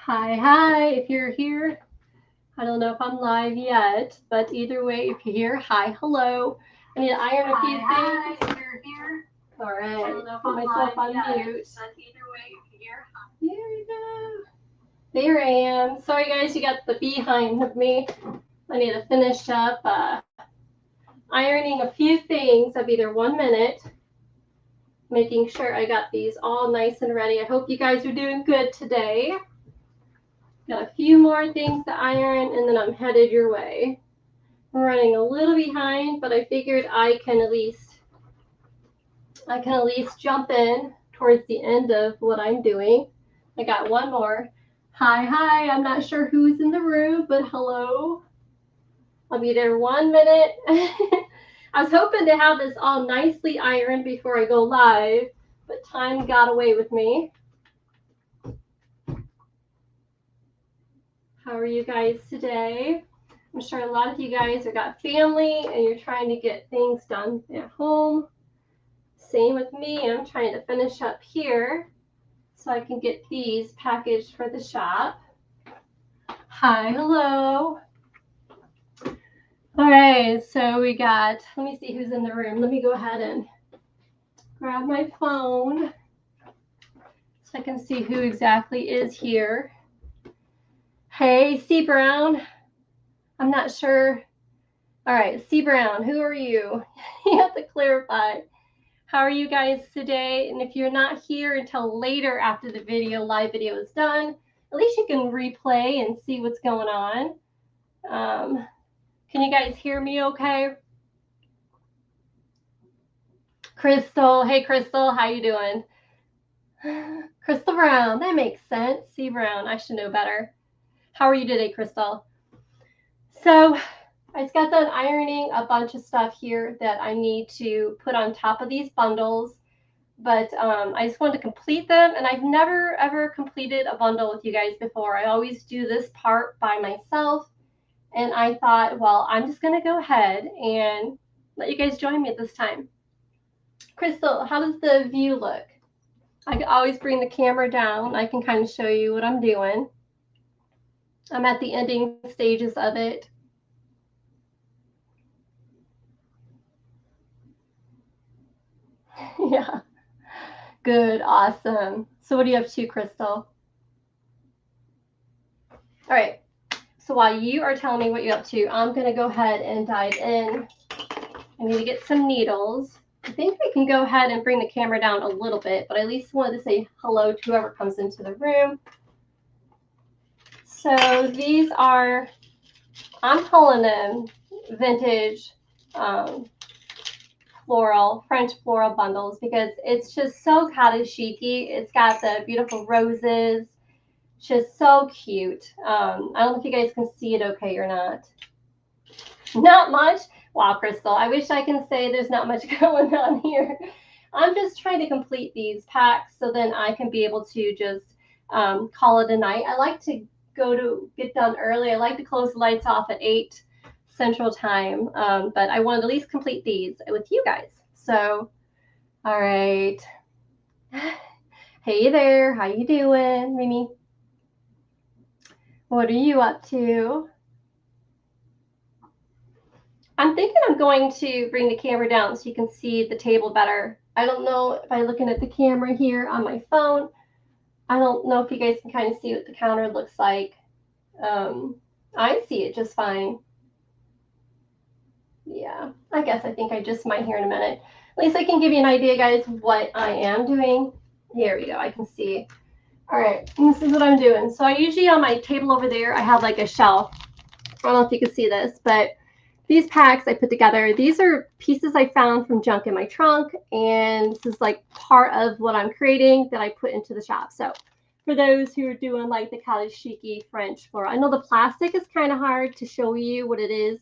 Hi, if you're here. I don't know if I'm live yet, but either way, if you're here, hi, hello. I need to iron a few things. If you're here. All right, put myself on mute. But either way, if you're here, hi. There we go. There I am. Sorry, guys, you got the behind of me. I need to finish up ironing a few things of either 1 minute, making sure I got these all nice and ready. I hope you guys are doing good today. Got a few more things to iron, and then I'm headed your way. I'm running a little behind, but I figured I can at least jump in towards the end of what I'm doing. I got one more. Hi. I'm not sure who's in the room, but hello. I'll be there 1 minute. I was hoping to have this all nicely ironed before I go live, but time got away with me. How are you guys today? I'm sure a lot of you guys have got family and you're trying to get things done at home. Same with me. I'm trying to finish up here so I can get these packaged for the shop. Hi, hello. All right, so we got, let me see who's in the room. Let me go ahead and grab my phone so I can see who exactly is here. Hey, C. Brown. I'm not sure. All right, C. Brown, who are you? You have to clarify. How are you guys today? And if you're not here until later after the live video is done, at least you can replay and see what's going on. Can you guys hear me okay? Crystal, hey Crystal, how you doing? Crystal Brown, that makes sense. C. Brown, I should know better. How are you today, Crystal? So I just got done ironing a bunch of stuff here that I need to put on top of these bundles, but I just wanted to complete them, and I've never ever completed a bundle with you guys before. I always do this part by myself, and I thought, well, I'm just going to go ahead and let you guys join me this time. Crystal, how does the view look? I can always bring the camera down. I can kind of show you what I'm doing. I'm at the ending stages of it. Yeah. Good. Awesome. So what are you up to, Crystal? All right. So while you are telling me what you're up to, I'm going to go ahead and dive in. I need to get some needles. I think we can go ahead and bring the camera down a little bit, but I at least wanted to say hello to whoever comes into the room. So these are, I'm calling them vintage French floral bundles, because it's just so cottage chic-y. It's got the beautiful roses, just so cute. I don't know if you guys can see it okay or not. Not much. Wow, Crystal, I wish I can say there's not much going on here. I'm just trying to complete these packs so then I can be able to just call it a night. I like to get done early. I like to close the lights off at 8 Central Time, but I wanted to at least complete these with you guys. So, all right. Hey there, how you doing, Mimi? What are you up to? I'm thinking I'm going to bring the camera down so you can see the table better. I don't know if I'm looking at the camera here on my phone. I don't know if you guys can kind of see what the counter looks like. I see it just fine. Yeah, I think I just might here in a minute. At least I can give you an idea, guys, what I am doing. Here we go. I can see. All right, this is what I'm doing. So I usually on my table over there, I have like a shelf. I don't know if you can see this, but these packs I put together, these are pieces I found from junk in my trunk, and this is like part of what I'm creating that I put into the shop. So for those who are doing like the cottage chic-y French floral, I know the plastic is kind of hard to show you what it is,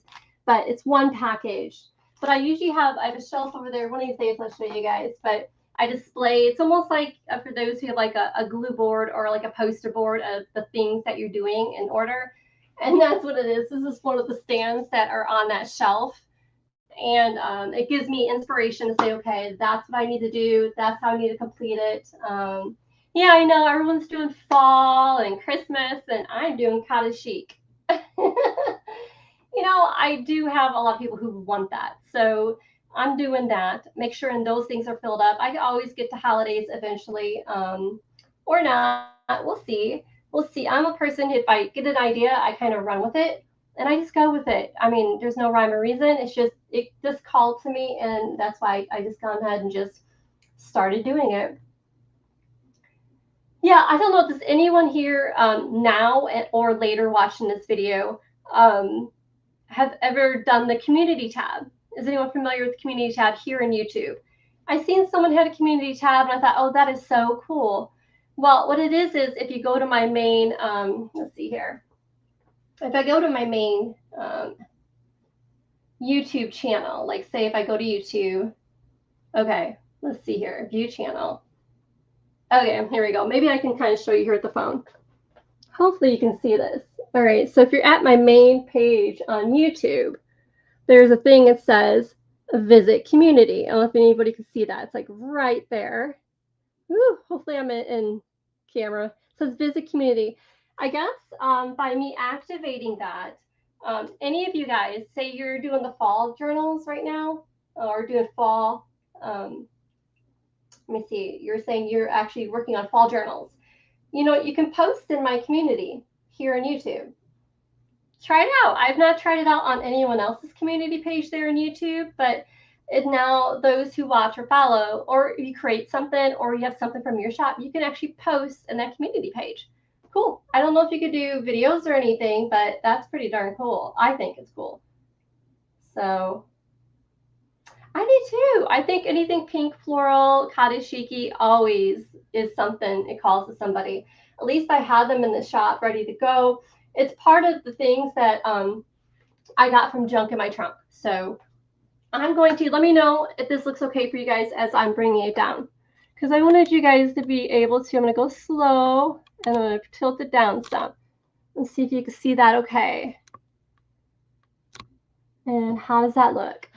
but it's one package. But I usually have a shelf over there. One of these days I'll show you guys, but I display, it's almost like for those who have like a glue board or like a poster board of the things that you're doing in order. And that's what it is. This is one of the stands that are on that shelf. And it gives me inspiration to say, okay, that's what I need to do. That's how I need to complete it. Yeah, I know everyone's doing fall and Christmas, and I'm doing cottage chic. I do have a lot of people who want that. So I'm doing that. Make sure and those things are filled up. I always get to holidays eventually, or not. We'll see. We'll see. I'm a person, if I get an idea, I kind of run with it and I just go with it. I mean, there's no rhyme or reason. It just called to me, and that's why I just gone ahead and just started doing it. Yeah, I don't know if there's anyone here now or later watching this video um, have ever done the community tab. Is anyone familiar with the community tab here in YouTube? I seen someone had a community tab and I thought, oh, that is so cool. Well, what it is if you go to my main, let's see here. If I go to my main YouTube channel, like say if I go to YouTube, okay, let's see here, view channel. Okay, here we go. Maybe I can kind of show you here at the phone. Hopefully you can see this. All right, so if you're at my main page on YouTube, there's a thing that says visit community. I don't know if anybody can see that. It's like right there. Ooh, hopefully I'm in camera. It says visit community. I guess by me activating that, any of you guys, say you're doing the fall journals right now or doing fall, let me see, you're saying you're actually working on fall journals. You can post in my community here on YouTube. Try it out. I've not tried it out on anyone else's community page there on YouTube, but now those who watch or follow, or you create something or you have something from your shop, you can actually post in that community page. Cool. I don't know if you could do videos or anything, but that's pretty darn cool. I think it's cool. So I do too. I think anything pink, floral, cottage chic always is something it calls to somebody. At least I have them in the shop ready to go. It's part of the things that I got from junk in my trunk. So I'm going to let me know if this looks okay for you guys as I'm bringing it down, because I wanted you guys to be able to. I'm going to go slow and I'm going to tilt it down some and see if you can see that okay. And how does that look?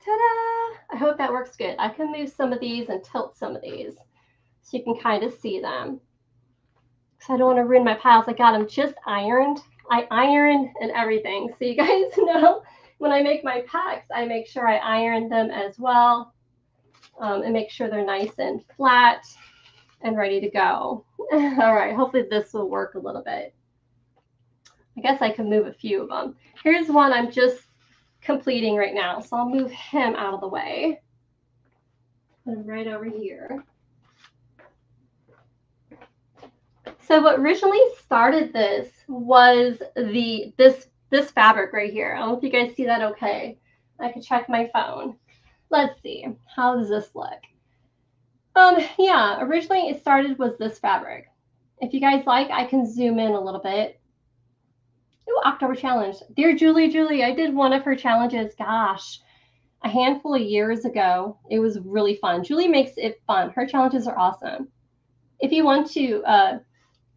Ta-da! I hope that works good. I can move some of these and tilt some of these so you can kind of see them, because I don't want to ruin my piles. I got them just ironed. I iron and everything. So you guys know when I make my packs, I make sure I iron them as well and make sure they're nice and flat and ready to go. All right, hopefully this will work a little bit. I guess I can move a few of them. Here's one I'm just completing right now, so I'll move him out of the way. Put him right over here. So what originally started this was this fabric right here. I don't know if you guys see that okay. I could check my phone. Let's see. How does this look? Yeah, originally it started was this fabric. If you guys like, I can zoom in a little bit. Ooh, October challenge. Dear Julie, I did one of her challenges, gosh, a handful of years ago. It was really fun. Julie makes it fun. Her challenges are awesome. If you want to,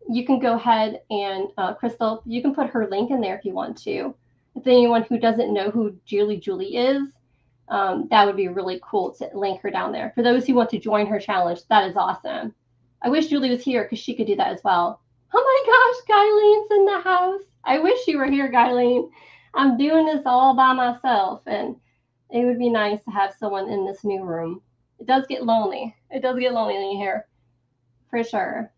you can go ahead and, Crystal, you can put her link in there if you want to. If anyone who doesn't know who Julie is, that would be really cool to link her down there. For those who want to join her challenge, that is awesome. I wish Julie was here because she could do that as well. Oh my gosh, Guylene's in the house. I wish you were here, Guyleen. I'm doing this all by myself, and it would be nice to have someone in this new room. It does get lonely. It does get lonely in here, for sure.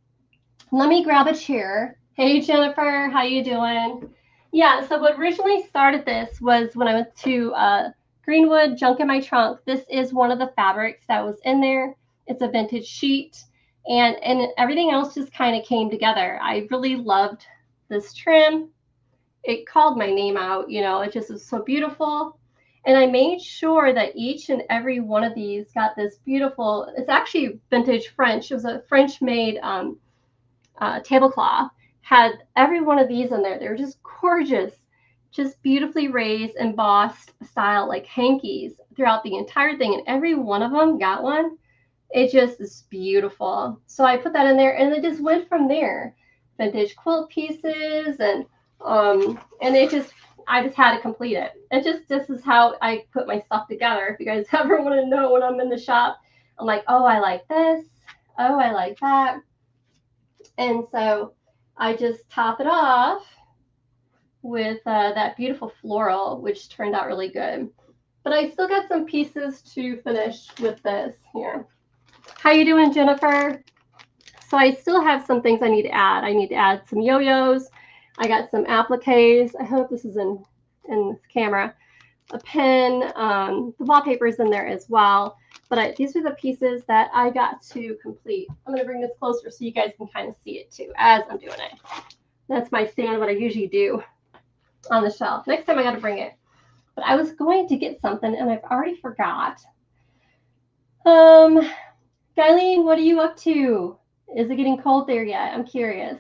Let me grab a chair. Hey, Jennifer, how you doing? Yeah, so what originally started this was when I went to Greenwood, junk in my trunk. This is one of the fabrics that was in there. It's a vintage sheet, and everything else just kind of came together. I really loved this trim. It called my name out, it just was so beautiful. And I made sure that each and every one of these got this beautiful, it's actually vintage French. It was a French-made tablecloth. Had every one of these in there. They were just gorgeous, just beautifully raised, embossed style, like hankies throughout the entire thing. And every one of them got one. It just is beautiful. So I put that in there, and it just went from there. Vintage quilt pieces, and I just had to complete it. This is how I put my stuff together. If you guys ever want to know when I'm in the shop, I'm like, oh, I like this. Oh, I like that. And so I just top it off with that beautiful floral, which turned out really good. But I still got some pieces to finish with this here. How you doing, Jennifer? So I still have some things I need to add. I need to add some yo-yos. I got some appliques. I hope this is in this camera. A pen. The wallpaper is in there as well. But these are the pieces that I got to complete. I'm going to bring this closer so you guys can kind of see it too as I'm doing it. That's my stand, what I usually do on the shelf. Next time I got to bring it. But I was going to get something and I've already forgot. Guyleen, what are you up to? Is it getting cold there yet? I'm curious.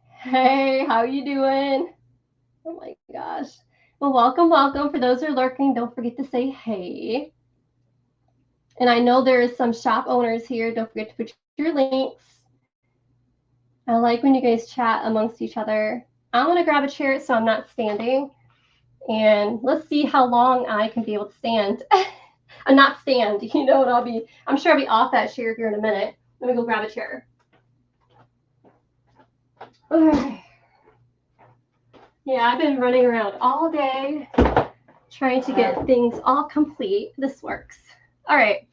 Hey, how you doing? Oh my gosh. Well, welcome, welcome. For those who are lurking, don't forget to say hey. And I know there is some shop owners here. Don't forget to put your links. I like when you guys chat amongst each other. I'm going to grab a chair so I'm not standing. And let's see how long I can be able to stand. I'm not stand, you know what I'm sure I'll be off that chair here in a minute. Let me go grab a chair. Okay. Yeah, I've been running around all day trying to get things all complete. This works. All right.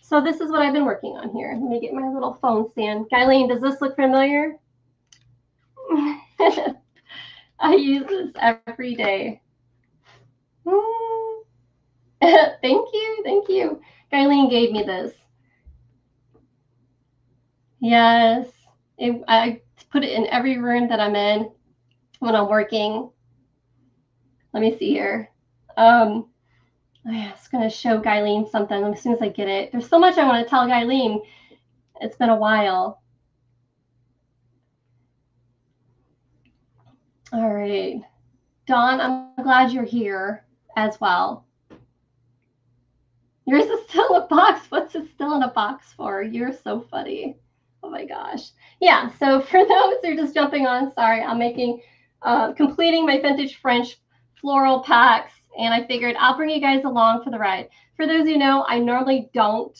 So this is what I've been working on here. Let me get my little phone stand. Guyleen, does this look familiar? I use this every day. Thank you. Thank you. Guyleen gave me this. Yes. I put it in every room that I'm in when I'm working. Let me see here. I'm just going to show Guyleen something as soon as I get it. There's so much I want to tell Guyleen. It's been a while. All right. Dawn, I'm glad you're here as well. Yours is still in a box. What's it still in a box for? You're so funny. Oh my gosh. Yeah, so for those who are just jumping on, sorry, I'm making, completing my vintage French floral packs, and I figured I'll bring you guys along for the ride. For those who know, I normally don't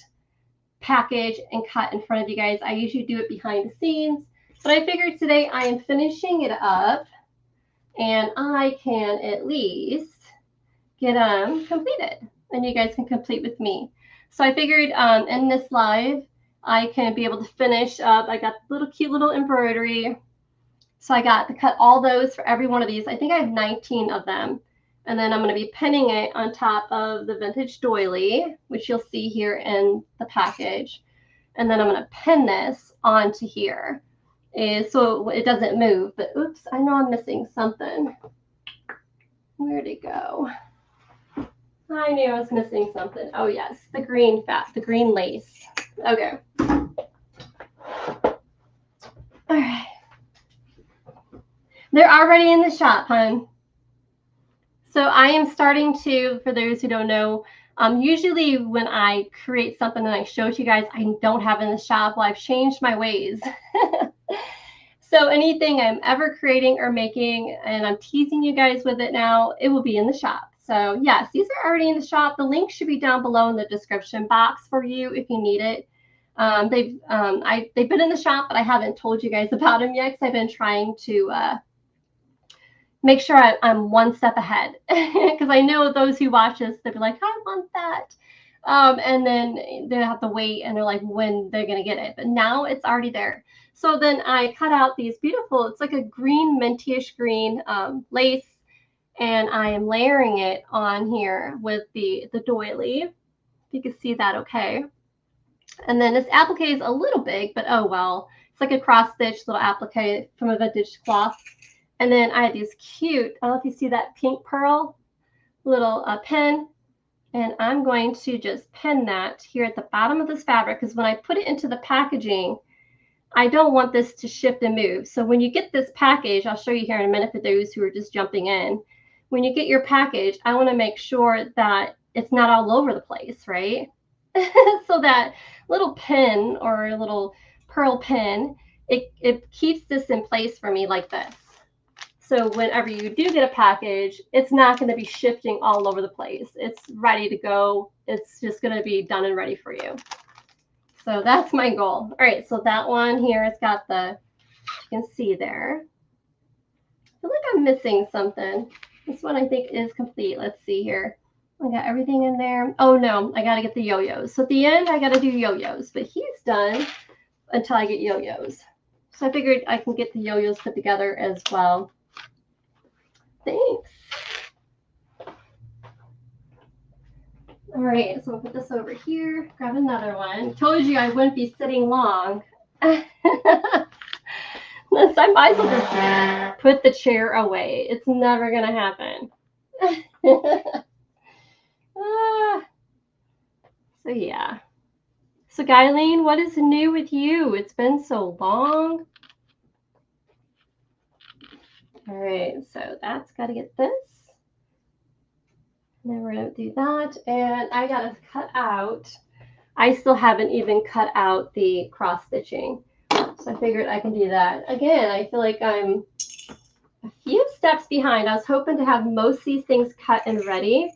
package and cut in front of you guys. I usually do it behind the scenes, but I figured today I am finishing it up, and I can at least get them completed, and you guys can complete with me. So I figured in this live, I can be able to finish up. I got little cute little embroidery. So I got to cut all those for every one of these. I think I have 19 of them. And then I'm going to be pinning it on top of the vintage doily, which you'll see here in the package. And then I'm going to pin this onto here so it doesn't move. But oops, I know I'm missing something. Where'd it go? I knew I was missing something. Oh yes, the green lace. Okay. All right. They're already in the shop, hon. So I am starting to, for those who don't know, usually when I create something and I show it to you guys, I don't have it in the shop. Well, I've changed my ways. So anything I'm ever creating or making, and I'm teasing you guys with it now, it will be in the shop. So yes, these are already in the shop. The link should be down below in the description box for you if you need it. They've been in the shop, but I haven't told you guys about them yet because I've been trying to make sure I'm one step ahead, because I know those who watch this, they'll be like, I want that. And then they have to wait and they're like, when they're going to get it. But now it's already there. So then I cut out these beautiful, it's like a green, mintish green lace, and I am layering it on here with the doily. If you can see that okay. And then this applique is a little big, but oh well. It's like a cross-stitch little applique from a vintage cloth. And then I have these cute, I don't know if you see that pink pearl little pin. And I'm going to just pin that here at the bottom of this fabric, because when I put it into the packaging, I don't want this to shift and move. So when you get this package, I'll show you here in a minute for those who are just jumping in. When you get your package, I want to make sure that it's not all over the place, right? So that little pin or a little pearl pin, it keeps this in place for me like this. So whenever you do get a package, it's not going to be shifting all over the place. It's ready to go. It's just going to be done and ready for you. So that's my goal. All right, so that one here, it's got the, you can see there. I feel like I'm missing something. This one I think is complete. Let's see here. I got everything in there. Oh no, I gotta get the yo-yos. So at the end, I gotta do yo-yos, but he's done until I get yo-yos. So I figured I can get the yo-yos put together as well. Thanks. All right, so I'll put this over here, grab another one. Told you I wouldn't be sitting long. I might as well just put the chair away. It's never gonna happen. So yeah. So Guyleen, what is new with you? It's been so long. All right, so that's got to get this. And then we're going to do that. And I got to cut out. I still haven't even cut out the cross stitching. So I figured I can do that. Again, I feel like I'm a few steps behind. I was hoping to have most of these things cut and ready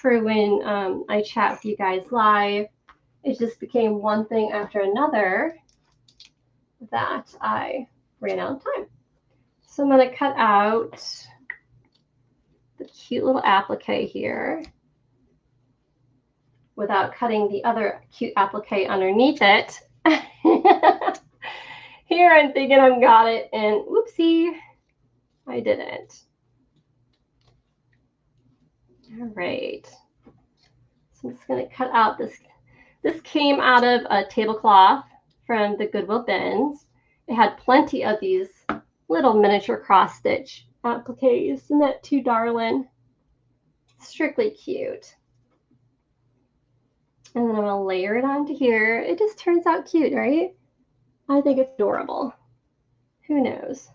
for when I chat with you guys live. It just became one thing after another that I ran out of time. So I'm going to cut out the cute little applique here without cutting the other cute applique underneath it. Here I'm thinking I've got it, and whoopsie, I didn't. All right. So I'm just going to cut out this. This came out of a tablecloth from the Goodwill bins. It had plenty of these little miniature cross stitch appliques. Isn't that too darling? Strictly cute. And then I'm going to layer it onto here. It just turns out cute, right? I think it's adorable. Who knows?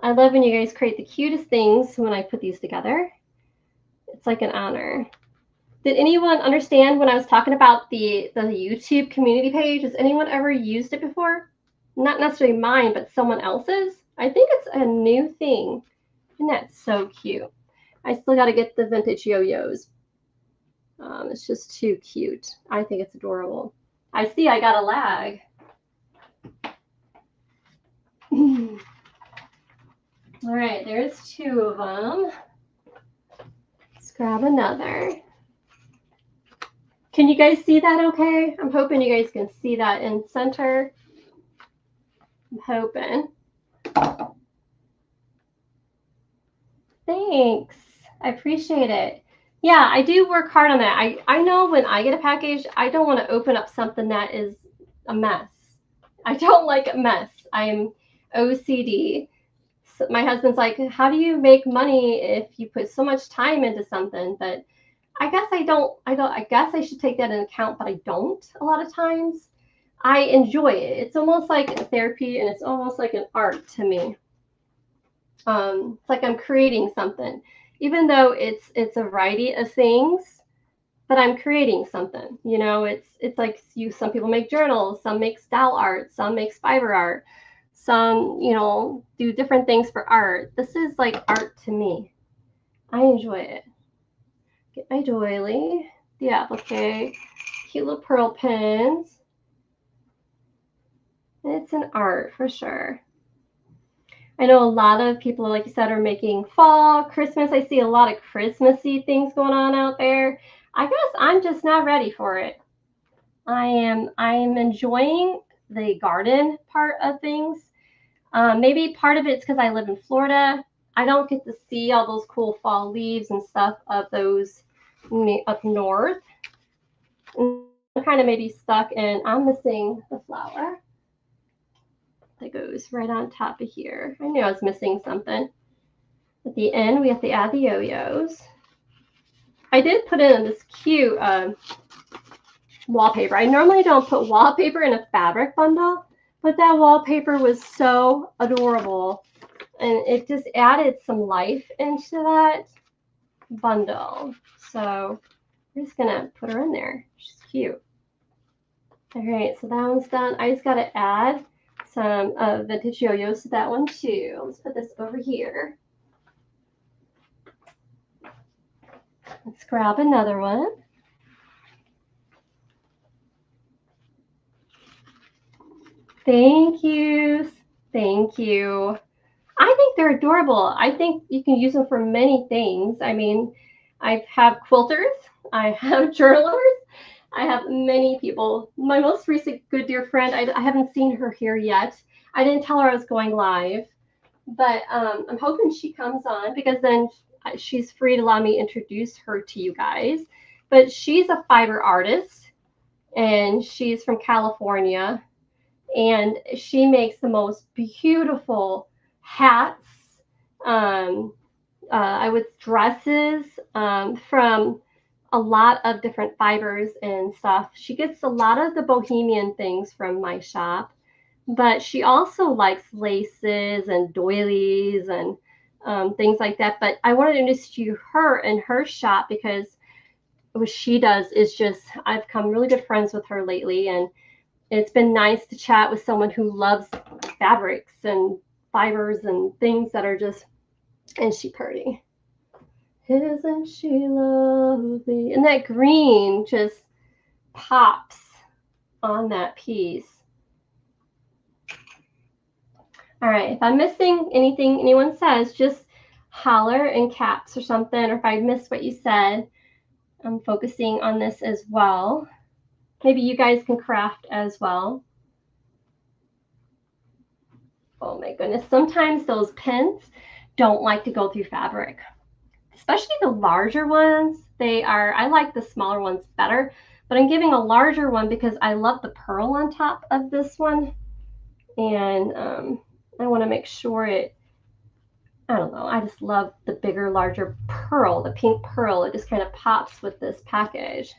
I love when you guys create the cutest things when I put these together. It's like an honor. Did anyone understand when I was talking about the YouTube community page? Has anyone ever used it before? Not necessarily mine, but someone else's. I think it's a new thing. And that's so cute. I still got to get the vintage yo-yos. It's just too cute. I think it's adorable. I see I got a lag. All right, there's two of them. Let's grab another. Can you guys see that okay? I'm hoping you guys can see that in center. I'm hoping. Thanks. I appreciate it. Yeah, I do work hard on that. I know when I get a package, I don't want to open up something that is a mess. I don't like a mess. I'm OCD. So my husband's like, how do you make money if you put so much time into something? But I guess I guess I should take that into account, but I don't a lot of times. I enjoy it. It's almost like a therapy, and it's almost like an art to me. It's like I'm creating something, even though it's a variety of things, but I'm creating something. You know, it's like some people make journals, some make style art, some make fiber art, some, you know, do different things for art. This is like art to me. I enjoy it. Get my doily, the applique, cute little pearl pins. It's an art for sure. I know a lot of people, like you said, are making fall, Christmas. I see a lot of Christmassy things going on out there. I guess I'm just not ready for it. I am enjoying the garden part of things. Maybe part of it's because I live in Florida. I don't get to see all those cool fall leaves and stuff of those up north. And I'm kind of maybe stuck, and I'm missing the flower that goes right on top of here. I knew I was missing something. At the end, we have to add the yo-yos. I did put in this cute wallpaper. I normally don't put wallpaper in a fabric bundle, but that wallpaper was so adorable. And it just added some life into that bundle. So I'm just going to put her in there. She's cute. All right, so that one's done. I just got to add some vintage yo-yos to that one too. Let's put this over here. Let's grab another one. Thank you. Thank you. I think they're adorable. I think you can use them for many things. I mean, I have quilters, I have journalers, I have many people. My most recent good dear friend, I haven't seen her here yet. I didn't tell her I was going live, but I'm hoping she comes on because then she's free to allow me to introduce her to you guys. But she's a fiber artist and she's from California and she makes the most beautiful hats. I would dresses from a lot of different fibers and stuff. She gets a lot of the bohemian things from my shop, but she also likes laces and doilies and things like that. But I wanted to introduce you her and her shop because what she does is just, I've become really good friends with her lately, and it's been nice to chat with someone who loves fabrics and fibers and things that are just, and she pretty. Isn't she lovely? And that green just pops on that piece. All right, if I'm missing anything anyone says, just holler in caps or something, or if I missed what you said, I'm focusing on this as well. Maybe you guys can craft as well. Oh my goodness, sometimes those pins don't like to go through fabric, especially the larger ones. I like the smaller ones better, but I'm giving a larger one because I love the pearl on top of this one. And I want to make sure I don't know, I just love the bigger, larger pearl, the pink pearl. It just kind of pops with this package.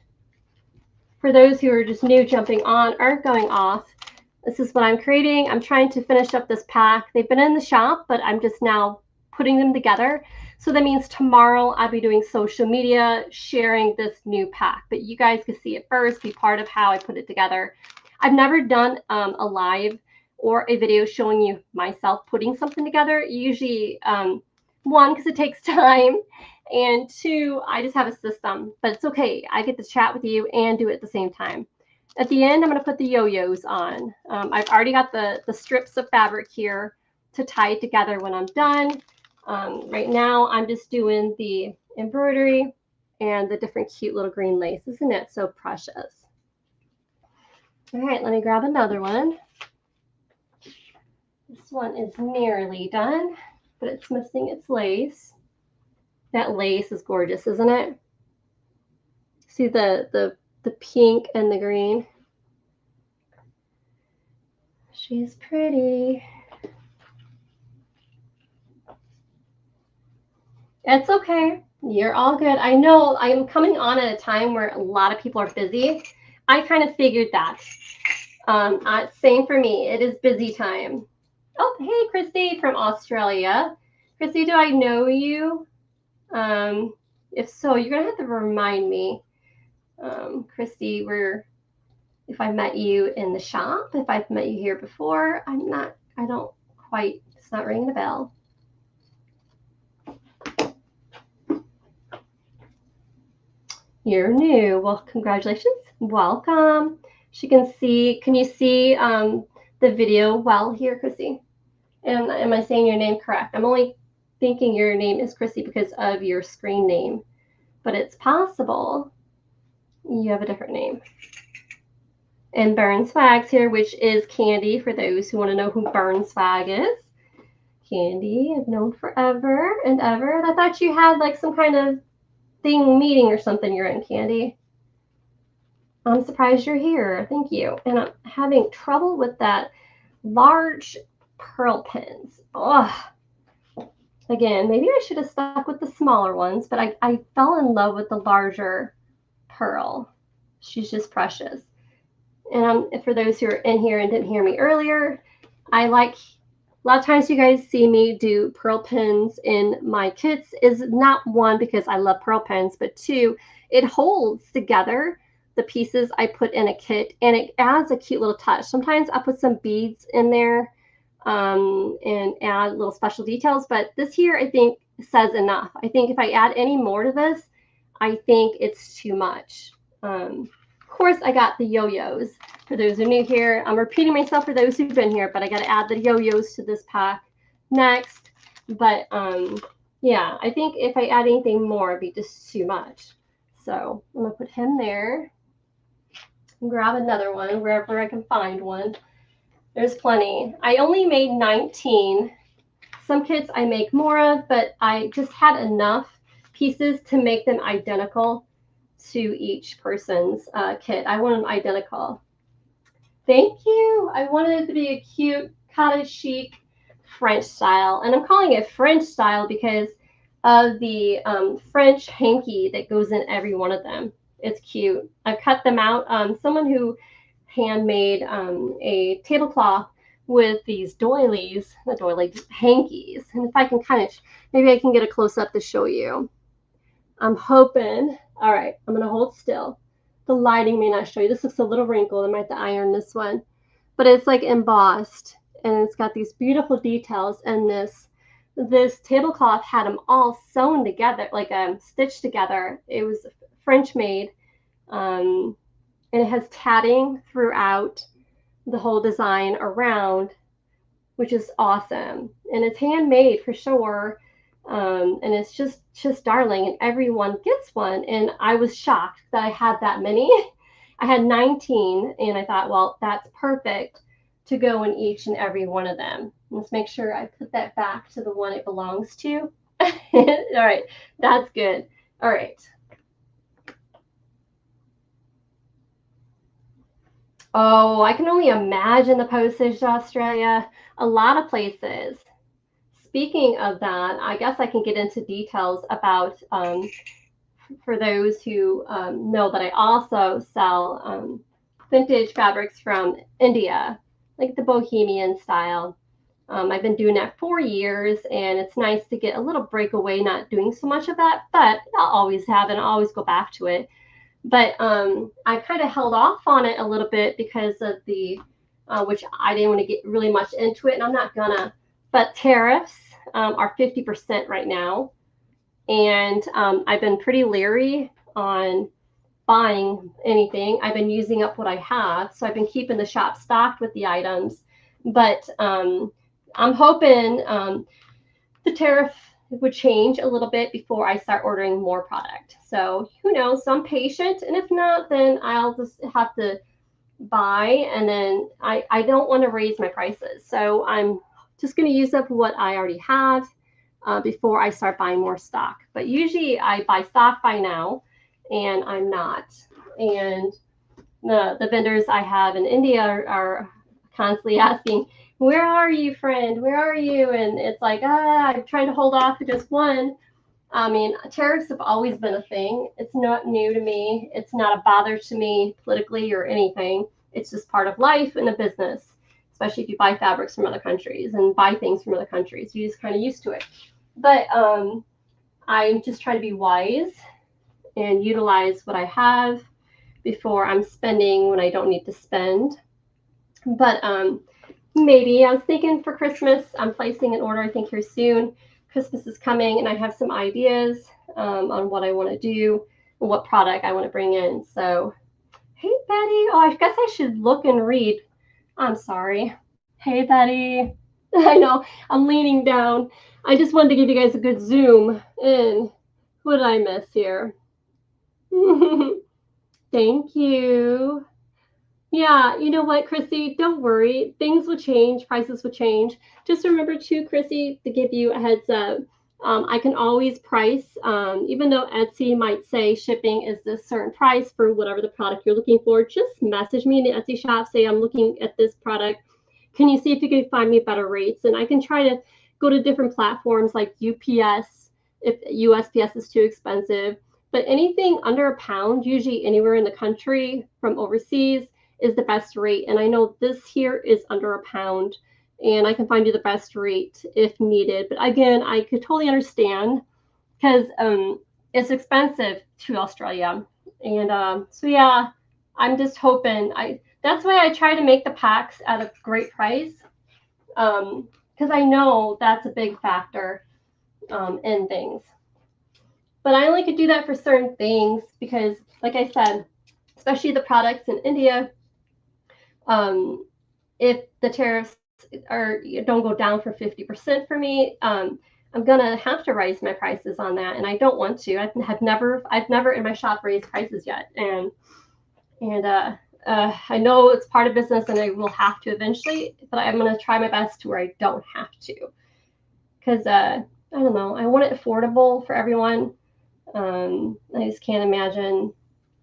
For those who are just new jumping on or going off, this is what I'm creating. I'm trying to finish up this pack. They've been in the shop, but I'm just now putting them together. So that means tomorrow I'll be doing social media, sharing this new pack. But you guys can see it first, be part of how I put it together. I've never done a live or a video showing you myself putting something together. Usually, one, because it takes time, and two, I just have a system. But it's okay. I get to chat with you and do it at the same time. At the end, I'm going to put the yo-yos on. I've already got the strips of fabric here to tie it together when I'm done. Right now, I'm just doing the embroidery and the different cute little green lace. Isn't it so precious? All right, let me grab another one. This one is nearly done, but it's missing its lace. That lace is gorgeous, isn't it? See the pink and the green? She's pretty. It's okay. You're all good. I know I'm coming on at a time where a lot of people are busy. I kind of figured that. Same for me. It is busy time. Oh, hey, Christy from Australia. Christy, do I know you? If so, you're going to have to remind me. Christy, if I met you in the shop, if I've met you here before, I don't quite, it's not ringing the bell. You're new. Well, congratulations. Welcome. Can you see the video well here, Chrissy? Am I saying your name correct? I'm only thinking your name is Chrissy because of your screen name, but it's possible you have a different name. And Burn Swag's here, which is Candy, for those who want to know who Burn Swag is. Candy, I've known forever and ever. And I thought you had like some kind of meeting or something you're in, Candy. I'm surprised you're here. Thank you. And I'm having trouble with that large pearl pins. Ugh. Again, maybe I should have stuck with the smaller ones, but I fell in love with the larger pearl. She's just precious. And for those who are in here and didn't hear me earlier, a lot of times you guys see me do pearl pins in my kits. Is not one, because I love pearl pins, but two, it holds together the pieces I put in a kit, and it adds a cute little touch. Sometimes I put some beads in there and add little special details, but this here I think says enough. I think if I add any more to this, I think it's too much. Of course, I got the yo-yos. For those who are new here, I'm repeating myself for those who've been here, but I got to add the yo-yos to this pack next. But yeah, I think if I add anything more, it'd be just too much. So I'm gonna put him there and grab another one wherever I can find one. There's plenty. I only made 19. Some kits I make more of, but I just had enough pieces to make them identical to each person's kit. I want them identical. Thank you. I wanted it to be a cute cottage chic French style, and I'm calling it French style because of the French hanky that goes in every one of them. It's cute. I've cut them out. Someone who handmade a tablecloth with these doilies, the doily hankies, and if I can kind of, maybe I can get a close up to show you. I'm hoping. All right, I'm gonna hold still. The lighting may not show you. This looks a little wrinkled. I might have to iron this one, but it's like embossed, and it's got these beautiful details. And this tablecloth had them all sewn together, like stitched together. It was French made, and it has tatting throughout the whole design around, which is awesome. And it's handmade for sure. And it's just darling, and everyone gets one. And I was shocked that I had that many. I had 19, and I thought, well, that's perfect to go in each and every one of them. Let's make sure I put that back to the one it belongs to. All right, that's good. All right. Oh, I can only imagine the postage to Australia. A lot of places. Speaking of that, I guess I can get into details about, for those who know that I also sell vintage fabrics from India, like the bohemian style. I've been doing that for years, and it's nice to get a little breakaway, not doing so much of that, but I'll always have it. I'll always go back to it. But I kind of held off on it a little bit because of the, which I didn't want to get really much into it, and I'm not gonna, but tariffs are 50% right now. And I've been pretty leery on buying anything. I've been using up what I have, so I've been keeping the shop stocked with the items. But I'm hoping the tariff would change a little bit before I start ordering more product. So who knows? So I'm patient, and if not, then I'll just have to buy, and then I don't want to raise my prices. So I'm just going to use up what I already have before I start buying more stock. But usually I buy stock by now, and I'm not. And the vendors I have in India are constantly asking, where are you, friend? Where are you? And it's like, I'm trying to hold off to just one. I mean, tariffs have always been a thing. It's not new to me. It's not a bother to me politically or anything. It's just part of life and a business, especially if you buy fabrics from other countries and buy things from other countries. You're just kind of used to it. But I'm just trying to be wise and utilize what I have before I'm spending when I don't need to spend. But maybe I was thinking for Christmas, I'm placing an order, I think, here soon. Christmas is coming, and I have some ideas on what I want to do and what product I want to bring in. So, hey, Betty. Oh, I guess I should look and read. I'm sorry. Hey, Betty. I know, I'm leaning down. I just wanted to give you guys a good zoom in. What did I miss here? Thank you. Yeah, you know what, Chrissy? Don't worry. Things will change. Prices will change. Just remember, too, Chrissy, to give you a heads up. I can always price, even though Etsy might say shipping is this certain price for whatever the product you're looking for. Just message me in the Etsy shop. Say, I'm looking at this product. Can you see if you can find me better rates? And I can try to go to different platforms like UPS if USPS is too expensive. But anything under £1, usually anywhere in the country from overseas, is the best rate. And I know this here is under £1, and I can find you the best rate if needed. But again, I could totally understand because it's expensive to Australia. And so yeah, I'm just hoping that's why I try to make the packs at a great price, because I know that's a big factor in things. But I only could do that for certain things because, like I said, especially the products in India, if the tariffs don't go down for 50% for me, I'm gonna have to raise my prices on that, and I don't want to. I've never in my shop raised prices yet, and I know it's part of business, and I will have to eventually, but I'm gonna try my best to where I don't have to, because I don't know, I want it affordable for everyone. I just can't imagine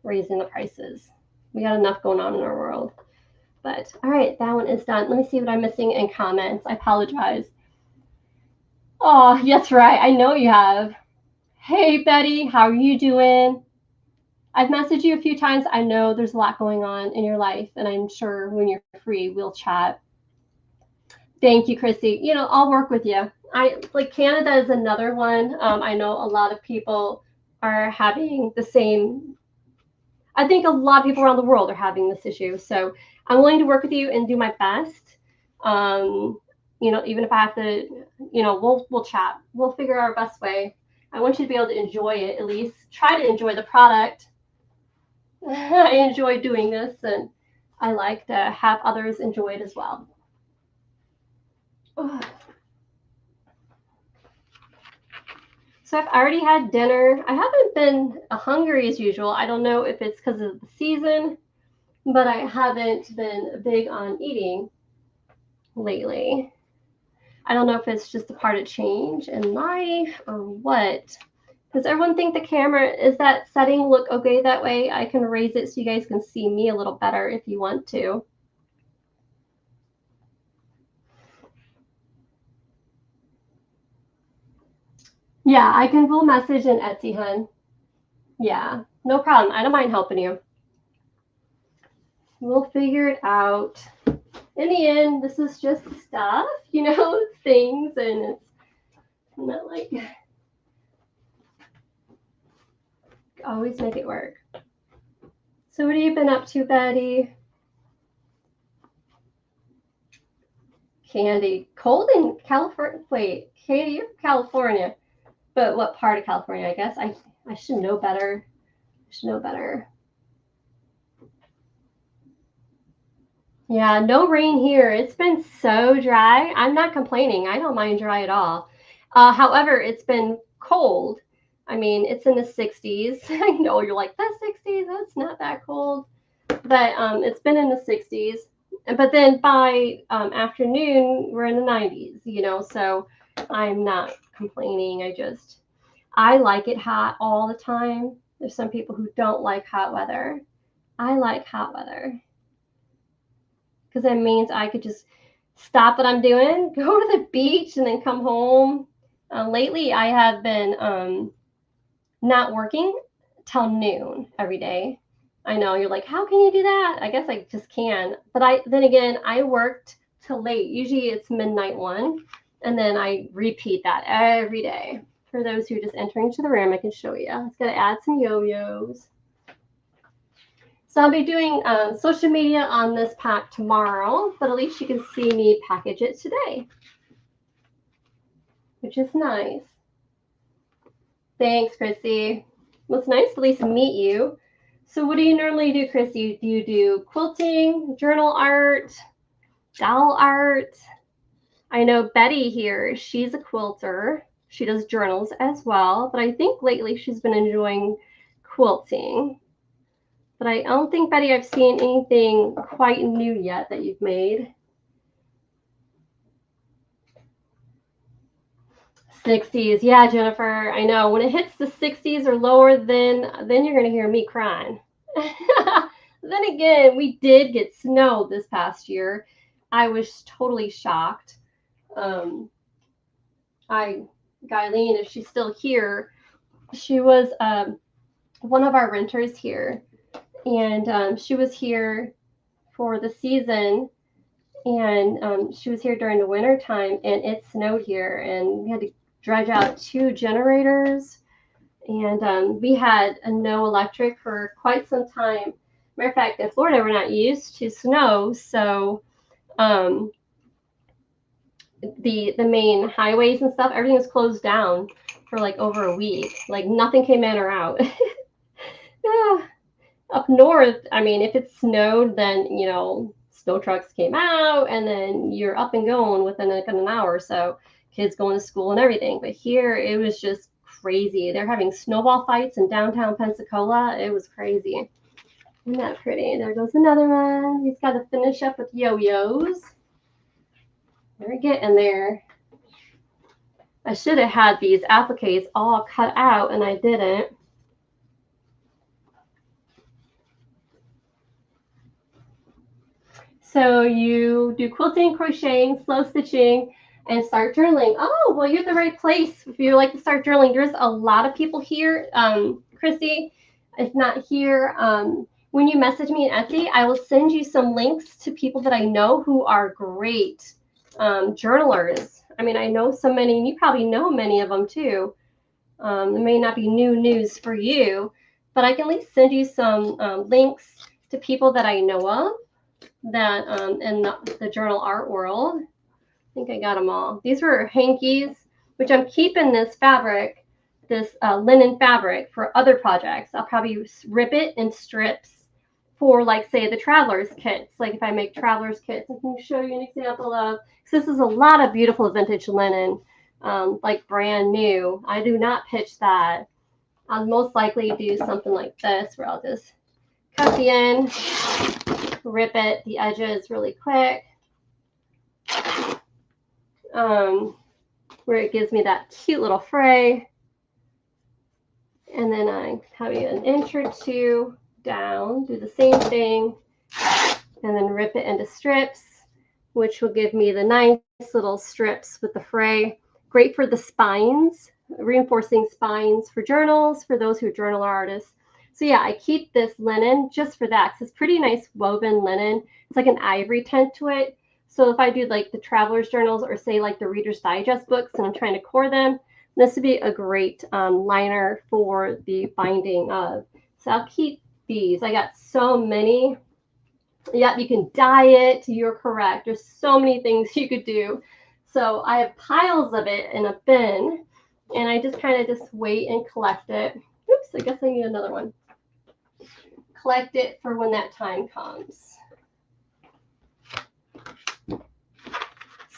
raising the prices. We got enough going on in our world. But all right, that one is done. Let me see what I'm missing in comments. I apologize. Oh, yes, right. I know you have. Hey, Betty, how are you doing? I've messaged you a few times. I know there's a lot going on in your life, and I'm sure when you're free, we'll chat. Thank you, Chrissy. You know, I'll work with you. I like Canada is another one. I know a lot of people are having the same. I think a lot of people around the world are having this issue. So I'm willing to work with you and do my best. You know, even if I have to, you know, we'll chat. We'll figure out our best way. I want you to be able to enjoy it, at least try to enjoy the product. I enjoy doing this, and I like to have others enjoy it as well. Ugh. So I've already had dinner. I haven't been hungry as usual. I don't know if it's because of the season, but I haven't been big on eating lately. I don't know if it's just a part of change in life or what. Does everyone think the camera, is that setting look okay that way? I can raise it so you guys can see me a little better if you want to. Yeah, I can full message in Etsy, hun. Yeah, no problem. I don't mind helping you. We'll figure it out. In the end, this is just stuff, you know, things, and it's not like always make it work. So what have you been up to, Betty? Candy. Cold in California. Wait, Katie, you're from California. But what part of California, I guess? I should know better. I should know better. Yeah, no rain here. It's been so dry. I'm not complaining. I don't mind dry at all. However, it's been cold. I mean, it's in the 60s. I know you're like, that's 60s. That's not that cold. But it's been in the 60s. But then by afternoon, we're in the 90s, you know, so I'm not complaining. I like it hot all the time. There's some people who don't like hot weather. I like hot weather because it means I could just stop what I'm doing, go to the beach, and then come home. Lately, I have been not working till noon every day. I know you're like, how can you do that? I guess I just can. But then again, I worked till late. Usually it's midnight 1, and then I repeat that every day. For those who are just entering to the room, I can show you. Let's gotta add some yo-yos. So I'll be doing social media on this pack tomorrow, but at least you can see me package it today, which is nice. Thanks, Chrissy. Well, it's nice to at least meet you. So what do you normally do, Chrissy? Do you do quilting, journal art, doll art? I know Betty here, she's a quilter. She does journals as well, but I think lately she's been enjoying quilting. But I don't think, Betty, I've seen anything quite new yet that you've made. 60s. Yeah, Jennifer, I know. When it hits the 60s or lower, then you're going to hear me crying. Then again, we did get snow this past year. I was totally shocked. Guyleen, if she's still here, she was one of our renters here, and she was here for the season, and she was here during the winter time, and it snowed here, and we had to dredge out 2 generators, and we had no electric for quite some time. Matter of fact, in Florida, we're not used to snow, so the main highways and stuff, everything was closed down for like over a week. Like nothing came in or out. Yeah. Up north, I mean, if it snowed, then, you know, snow trucks came out, and then you're up and going within like an hour or so. Kids going to school and everything. But here it was just crazy. They're having snowball fights in downtown Pensacola. It was crazy. Isn't that pretty? There goes another one. He's got to finish up with yo-yos. We're getting there. I should have had these appliques all cut out, and I didn't. So you do quilting, crocheting, slow stitching, and start journaling. Oh, well, you're at the right place if you like to start journaling. There's a lot of people here. Chrissy, if not here, when you message me in Etsy, I will send you some links to people that I know who are great journalers. I mean, I know so many, and you probably know many of them too. It may not be new news for you, but I can at least send you some links to people that I know of that in the journal art world. I think I got them all. These were hankies, which I'm keeping this fabric, this linen fabric for other projects. I'll probably rip it in strips for, like, say, the traveler's kits. Like if I make traveler's kits, I can show you an example of, because this is a lot of beautiful vintage linen, like brand new. I do not pitch that. I'll most likely do something like this where I'll just cut the end, rip it, the edges really quick, where it gives me that cute little fray. And then I have an inch or two down, do the same thing, and then rip it into strips, which will give me the nice little strips with the fray. Great for the spines, reinforcing spines for journals, for those who are journal artists. So yeah, I keep this linen just for that, because it's pretty nice woven linen. It's like an ivory tint to it. So if I do like the traveler's journals, or say like the Reader's Digest books, and I'm trying to core them, this would be a great liner for the binding of. So I'll keep these. I got so many. Yeah, you can dye it. You're correct. There's so many things you could do. So I have piles of it in a bin, and I just kind of just wait and collect it. Oops, I guess I need another one. Collect it for when that time comes.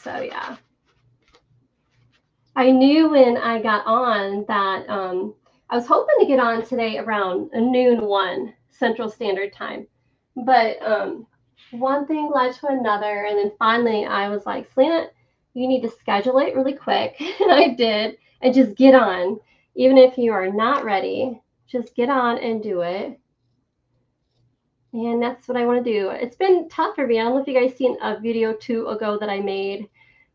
So yeah. I knew when I got on that I was hoping to get on today around noon 1 Central Standard Time. But one thing led to another, and then finally I was like, Salena, you need to schedule it really quick. And I did. And just get on. Even if you are not ready, just get on and do it. And that's what I want to do. It's been tough for me. I don't know if you guys seen a video 2 ago that I made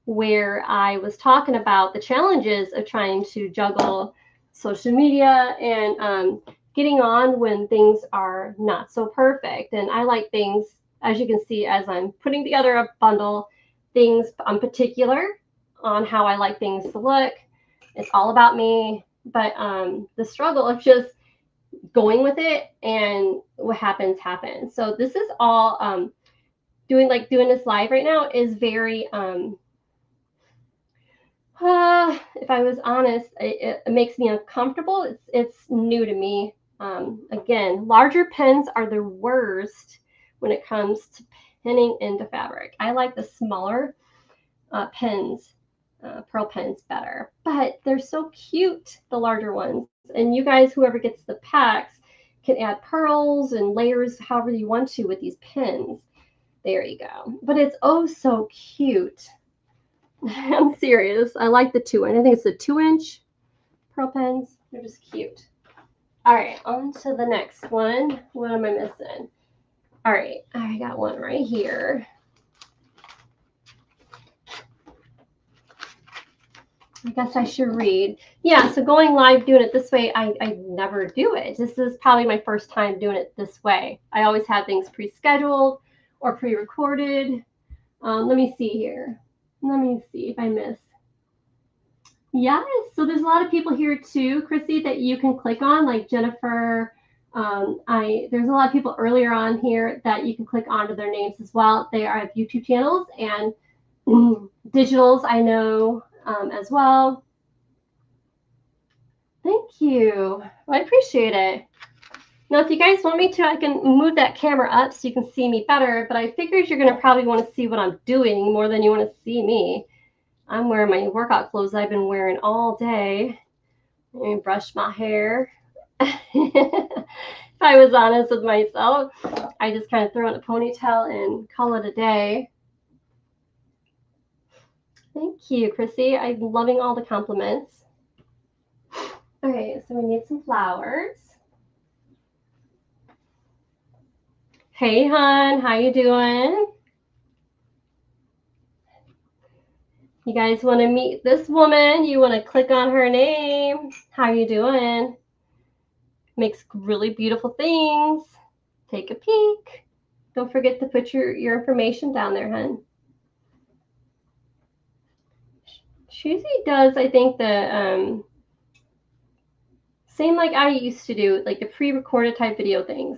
where I was talking about the challenges of trying to juggle social media and getting on when things are not so perfect. And I like things, as you can see, as I'm putting together a bundle, things I'm particular on how I like things to look. It's all about me. But the struggle of just going with it, and what happens happens. So this is all doing this live right now is very if I was honest, it makes me uncomfortable. It's new to me. Again, larger pens are the worst when it comes to pinning into fabric. I like the smaller pens, pearl pens, better, but they're so cute, the larger ones. And you guys, whoever gets the packs, can add pearls and layers however you want to with these pins. There you go. But it's oh so cute. I'm serious. I like the 2-inch. I think it's the 2-inch pearl pens. They're just cute. All right, on to the next one. What am I missing? All right, I got one right here. I guess I should read. Yeah, so going live, doing it this way, I never do it. This is probably my first time doing it this way. I always have things pre-scheduled or pre-recorded. Let me see here. Let me see if I miss. Yes, so there's a lot of people here too, Chrissy, that you can click on, like Jennifer. There's a lot of people earlier on here that you can click onto their names as well. They have YouTube channels and digitals, I know, as well. Thank you. I appreciate it. Now, if you guys want me to, I can move that camera up so you can see me better, but I figured you're going to probably want to see what I'm doing more than you want to see me. I'm wearing my workout clothes I've been wearing all day. Let me brush my hair. If I was honest with myself, I just kind of throw in a ponytail and call it a day. Thank you, Chrissy. I'm loving all the compliments. All right, so we need some flowers. Hey, hon, how you doing? You guys want to meet this woman? You want to click on her name? How you doing? Makes really beautiful things. Take a peek. Don't forget to put your information down there, hun. She does, I think, the same like I used to do, like the pre-recorded type video things.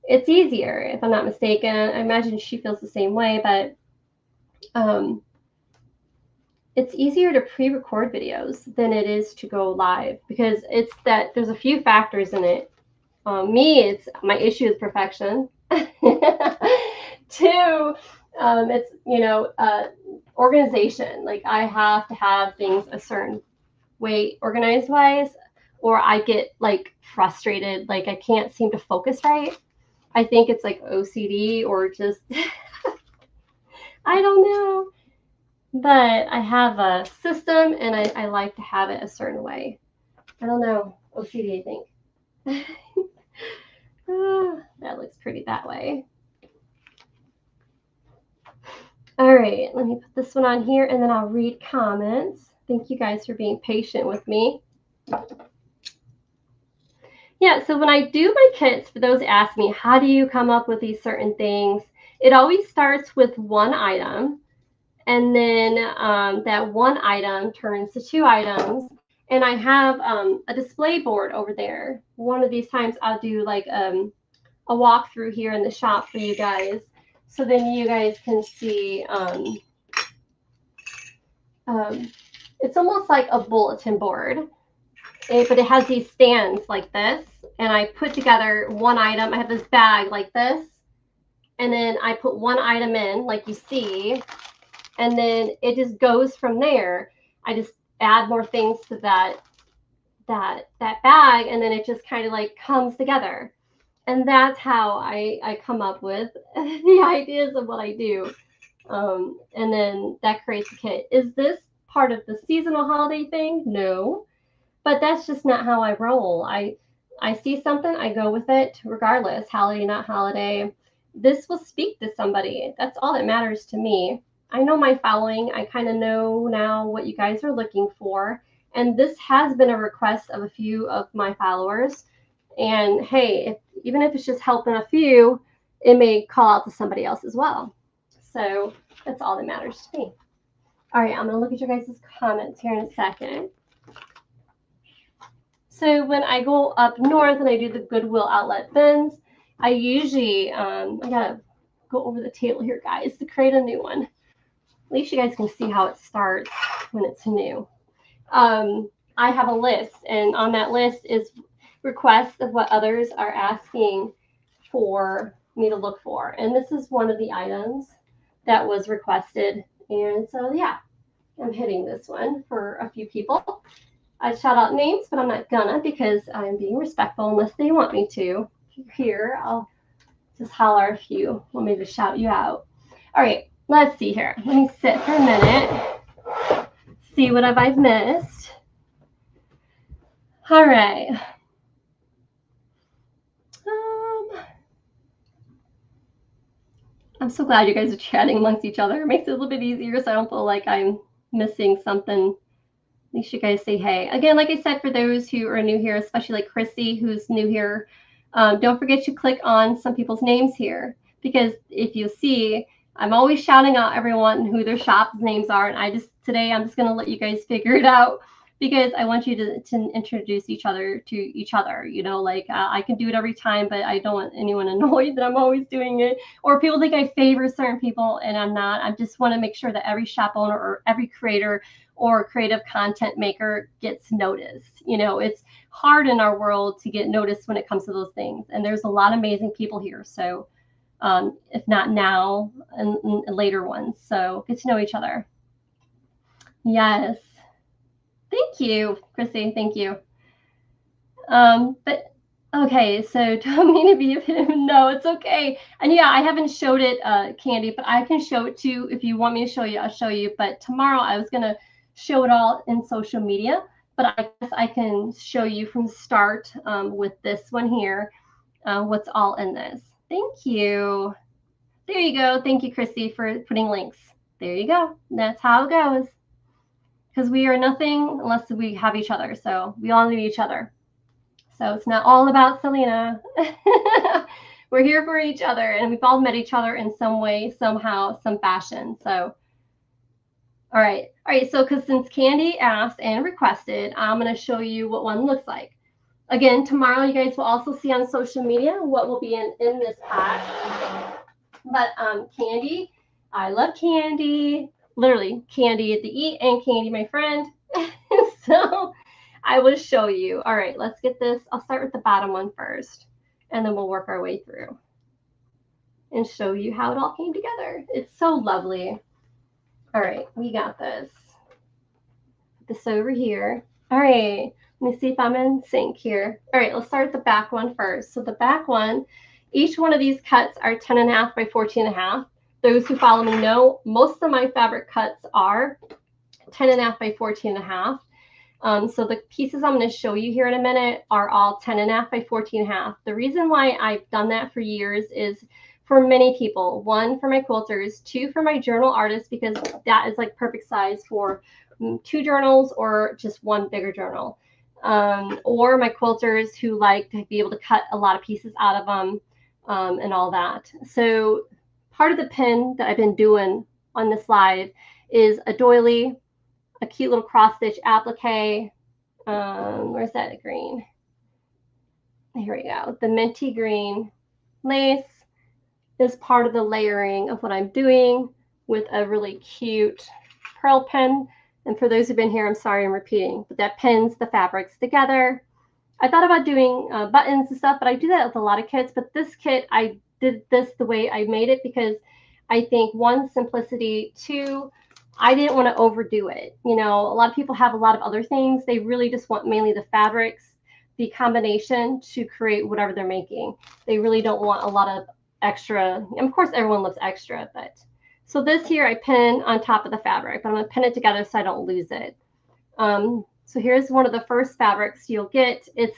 It's easier, if I'm not mistaken. I imagine she feels the same way, but it's easier to pre-record videos than it is to go live because it's that there's a few factors in it. Me, it's my issue is perfection. Two, it's organization. Like I have to have things a certain way organized wise, or I get like frustrated. Like I can't seem to focus right. I think it's like OCD or just I don't know. But I have a system and I like to have it a certain way. I don't know. OCD, I think. That looks pretty that way. All right, let me put this one on here and then I'll read comments. Thank you guys for being patient with me. Yeah, so when I do my kits, for those ask me, how do you come up with these certain things? It always starts with one item, and then that one item turns to two items. And I have a display board over there. One of these times I'll do like a walkthrough here in the shop for you guys. So then you guys can see, it's almost like a bulletin board, but it has these stands like this. And I put together one item. I have this bag like this. And then I put one item in like you see. And then it just goes from there. I just add more things to that bag. And then it just kind of like comes together. And that's how I come up with the ideas of what I do. And then that creates a kit. Is this part of the seasonal holiday thing? No. But that's just not how I roll. I see something, I go with it regardless, holiday, not holiday. This will speak to somebody. That's all that matters to me. I know my following. I kind of know now what you guys are looking for. And this has been a request of a few of my followers. And hey, even if it's just helping a few, it may call out to somebody else as well. So that's all that matters to me. All right, I'm going to look at your guys' comments here in a second. So when I go up north and I do the Goodwill outlet bins, I usually, I gotta go over the table here, guys, to create a new one. At least you guys can see how it starts when it's new. I have a list, and on that list is requests of what others are asking for me to look for. And this is one of the items that was requested. And so, yeah, I'm hitting this one for a few people. I shout out names, but I'm not gonna because I'm being respectful unless they want me to. If you're here, I'll just holler if you want me to shout you out. All right, let's see here. Let me sit for a minute, see what I've missed. All right. I'm so glad you guys are chatting amongst each other. It makes it a little bit easier so I don't feel like I'm missing something. At least you guys say hey. Again, like I said, for those who are new here, especially like Chrissy, who's new here, don't forget to click on some people's names here. Because if you see, I'm always shouting out everyone who their shop names are. And today I'm just going to let you guys figure it out. Because I want you to introduce each other to each other. You know, like I can do it every time, but I don't want anyone annoyed that I'm always doing it. Or people think I favor certain people and I'm not. I just want to make sure that every shop owner or every creator or creative content maker gets noticed. You know, it's hard in our world to get noticed when it comes to those things. And there's a lot of amazing people here. So if not now, and later ones. So get to know each other. Yes. Thank you, Chrissy. Thank you. But okay, so don't mean to be of him. No, it's okay. And yeah, I haven't showed it, Candy, but I can show it too. If you want me to show you, I'll show you. But tomorrow I was gonna show it all in social media, but I guess I can show you from the start with this one here, what's all in this. Thank you. There you go. Thank you, Chrissy, for putting links. There you go. That's how it goes. Because we are nothing unless we have each other. So we all need each other. So it's not all about Salena. We're here for each other, and we've all met each other in some way, somehow, some fashion. So, all right. So, because since Candy asked and requested, I'm going to show you what one looks like. Again, tomorrow you guys will also see on social media what will be in this pack. But Candy, I love Candy. Literally, Candy at the eat and Candy, my friend. So I will show you. All right, let's get this. I'll start with the bottom one first, and then we'll work our way through and show you how it all came together. It's so lovely. All right, we got this. Put this over here. All right, let me see if I'm in sync here. All right, let's start with the back one first. So the back one, each one of these cuts are 10.5 by 14.5. Those who follow me know most of my fabric cuts are 10.5 by 14.5. So the pieces I'm going to show you here in a minute are all 10.5 by 14.5. The reason why I've done that for years is for many people. 1, for my quilters. 2, for my journal artists, because that is like perfect size for 2 journals or just 1 bigger journal. Or my quilters who like to be able to cut a lot of pieces out of them and all that. So part of the pin that I've been doing on this slide is a doily, a cute little cross stitch applique. Where's that green? Here we go. The minty green lace is part of the layering of what I'm doing with a really cute pearl pin. And for those who've been here, I'm sorry I'm repeating, but that pins the fabrics together. I thought about doing buttons and stuff, but I do that with a lot of kits. But this kit, I did this the way I made it because I think 1, simplicity, 2, I didn't want to overdo it. You know, a lot of people have a lot of other things. They really just want mainly the fabrics, the combination to create whatever they're making. They really don't want a lot of extra. And of course, everyone loves extra, but so this here I pin on top of the fabric, but I'm going to pin it together so I don't lose it. So here's one of the first fabrics you'll get. It's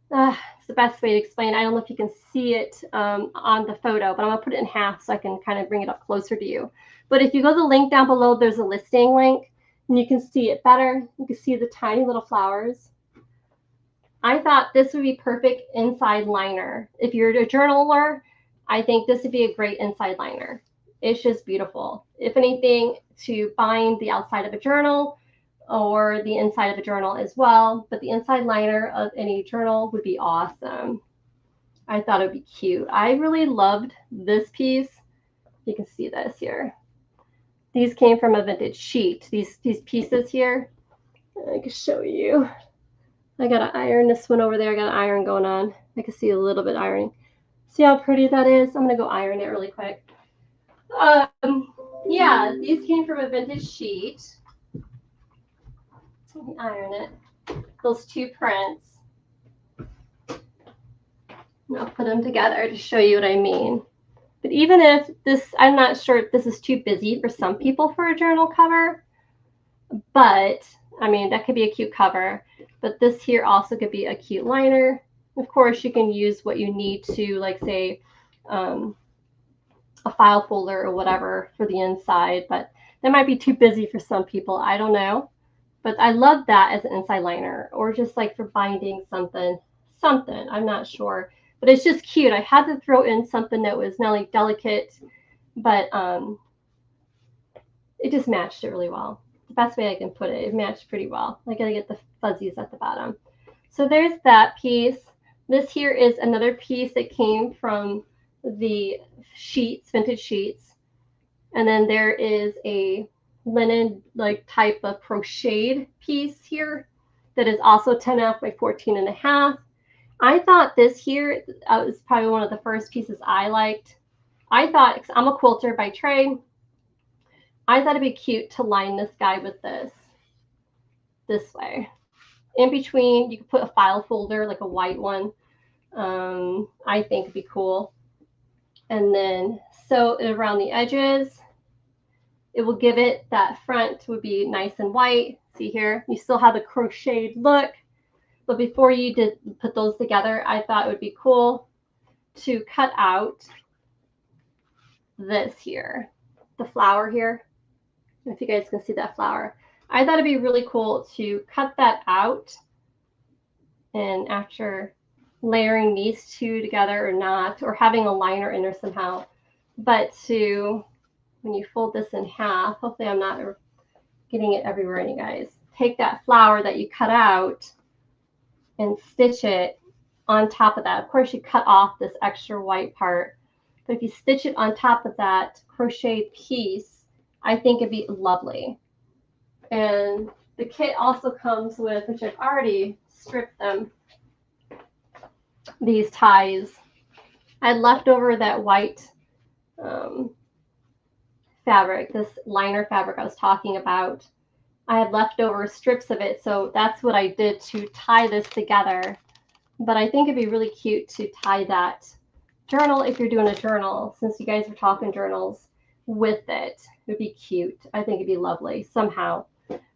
the best way to explain. I don't know if you can see it on the photo, but I'm going to put it in half so I can kind of bring it up closer to you. But if you go to the link down below, there's a listing link, and you can see it better. You can see the tiny little flowers. I thought this would be perfect inside liner. If you're a journaler, I think this would be a great inside liner. It's just beautiful. If anything, to bind the outside of a journal or the inside of a journal as well. But the inside liner of any journal would be awesome. I thought it would be cute. I really loved this piece. You can see this here. These came from a vintage sheet. These pieces here. I can show you. I got to iron this one over there. I got an iron going on. I can see a little bit ironing. See how pretty that is? I'm going to go iron it really quick. Yeah, these came from a vintage sheet. Let me iron it. Those 2 prints. And I'll put them together to show you what I mean. But even if this, I'm not sure if this is too busy for some people for a journal cover, but I mean, that could be a cute cover. But this here also could be a cute liner. Of course, you can use what you need to, like say, a file folder or whatever for the inside, but that might be too busy for some people. I don't know. But I love that as an inside liner, or just like for binding something. I'm not sure. But it's just cute. I had to throw in something that was not only delicate, but it just matched it really well. The best way I can put it, it matched pretty well. I gotta get the fuzzies at the bottom. So there's that piece. This here is another piece that came from the sheets, vintage sheets. And then there is a linen like type of crocheted piece here. that is also 10.5 by 14.5. I thought this here was probably one of the first pieces I liked. I thought, because I'm a quilter by trade, I thought it'd be cute to line this guy with this way. In between, you could put a file folder, like a white one. I think it'd be cool. And then sew it around the edges. It will give it, that front would be nice and white. See here, you still have the crocheted look. But before you did put those together, I thought it would be cool to cut out this here, the flower here. If you guys can see that flower. I thought it'd be really cool to cut that out. And after layering these two together or not, or having a liner in there somehow, but to, when you fold this in half, hopefully I'm not getting it everywhere, you guys, take that flower that you cut out and stitch it on top of that. Of course, you cut off this extra white part, but if you stitch it on top of that crocheted piece, I think it'd be lovely. And the kit also comes with, which I've already stripped them, these ties. I had left over that white fabric, this liner fabric I was talking about. I had leftover strips of it, so that's what I did to tie this together. But I think it'd be really cute to tie that journal, if you're doing a journal, since you guys are talking journals, with it. It would be cute. I think it'd be lovely somehow.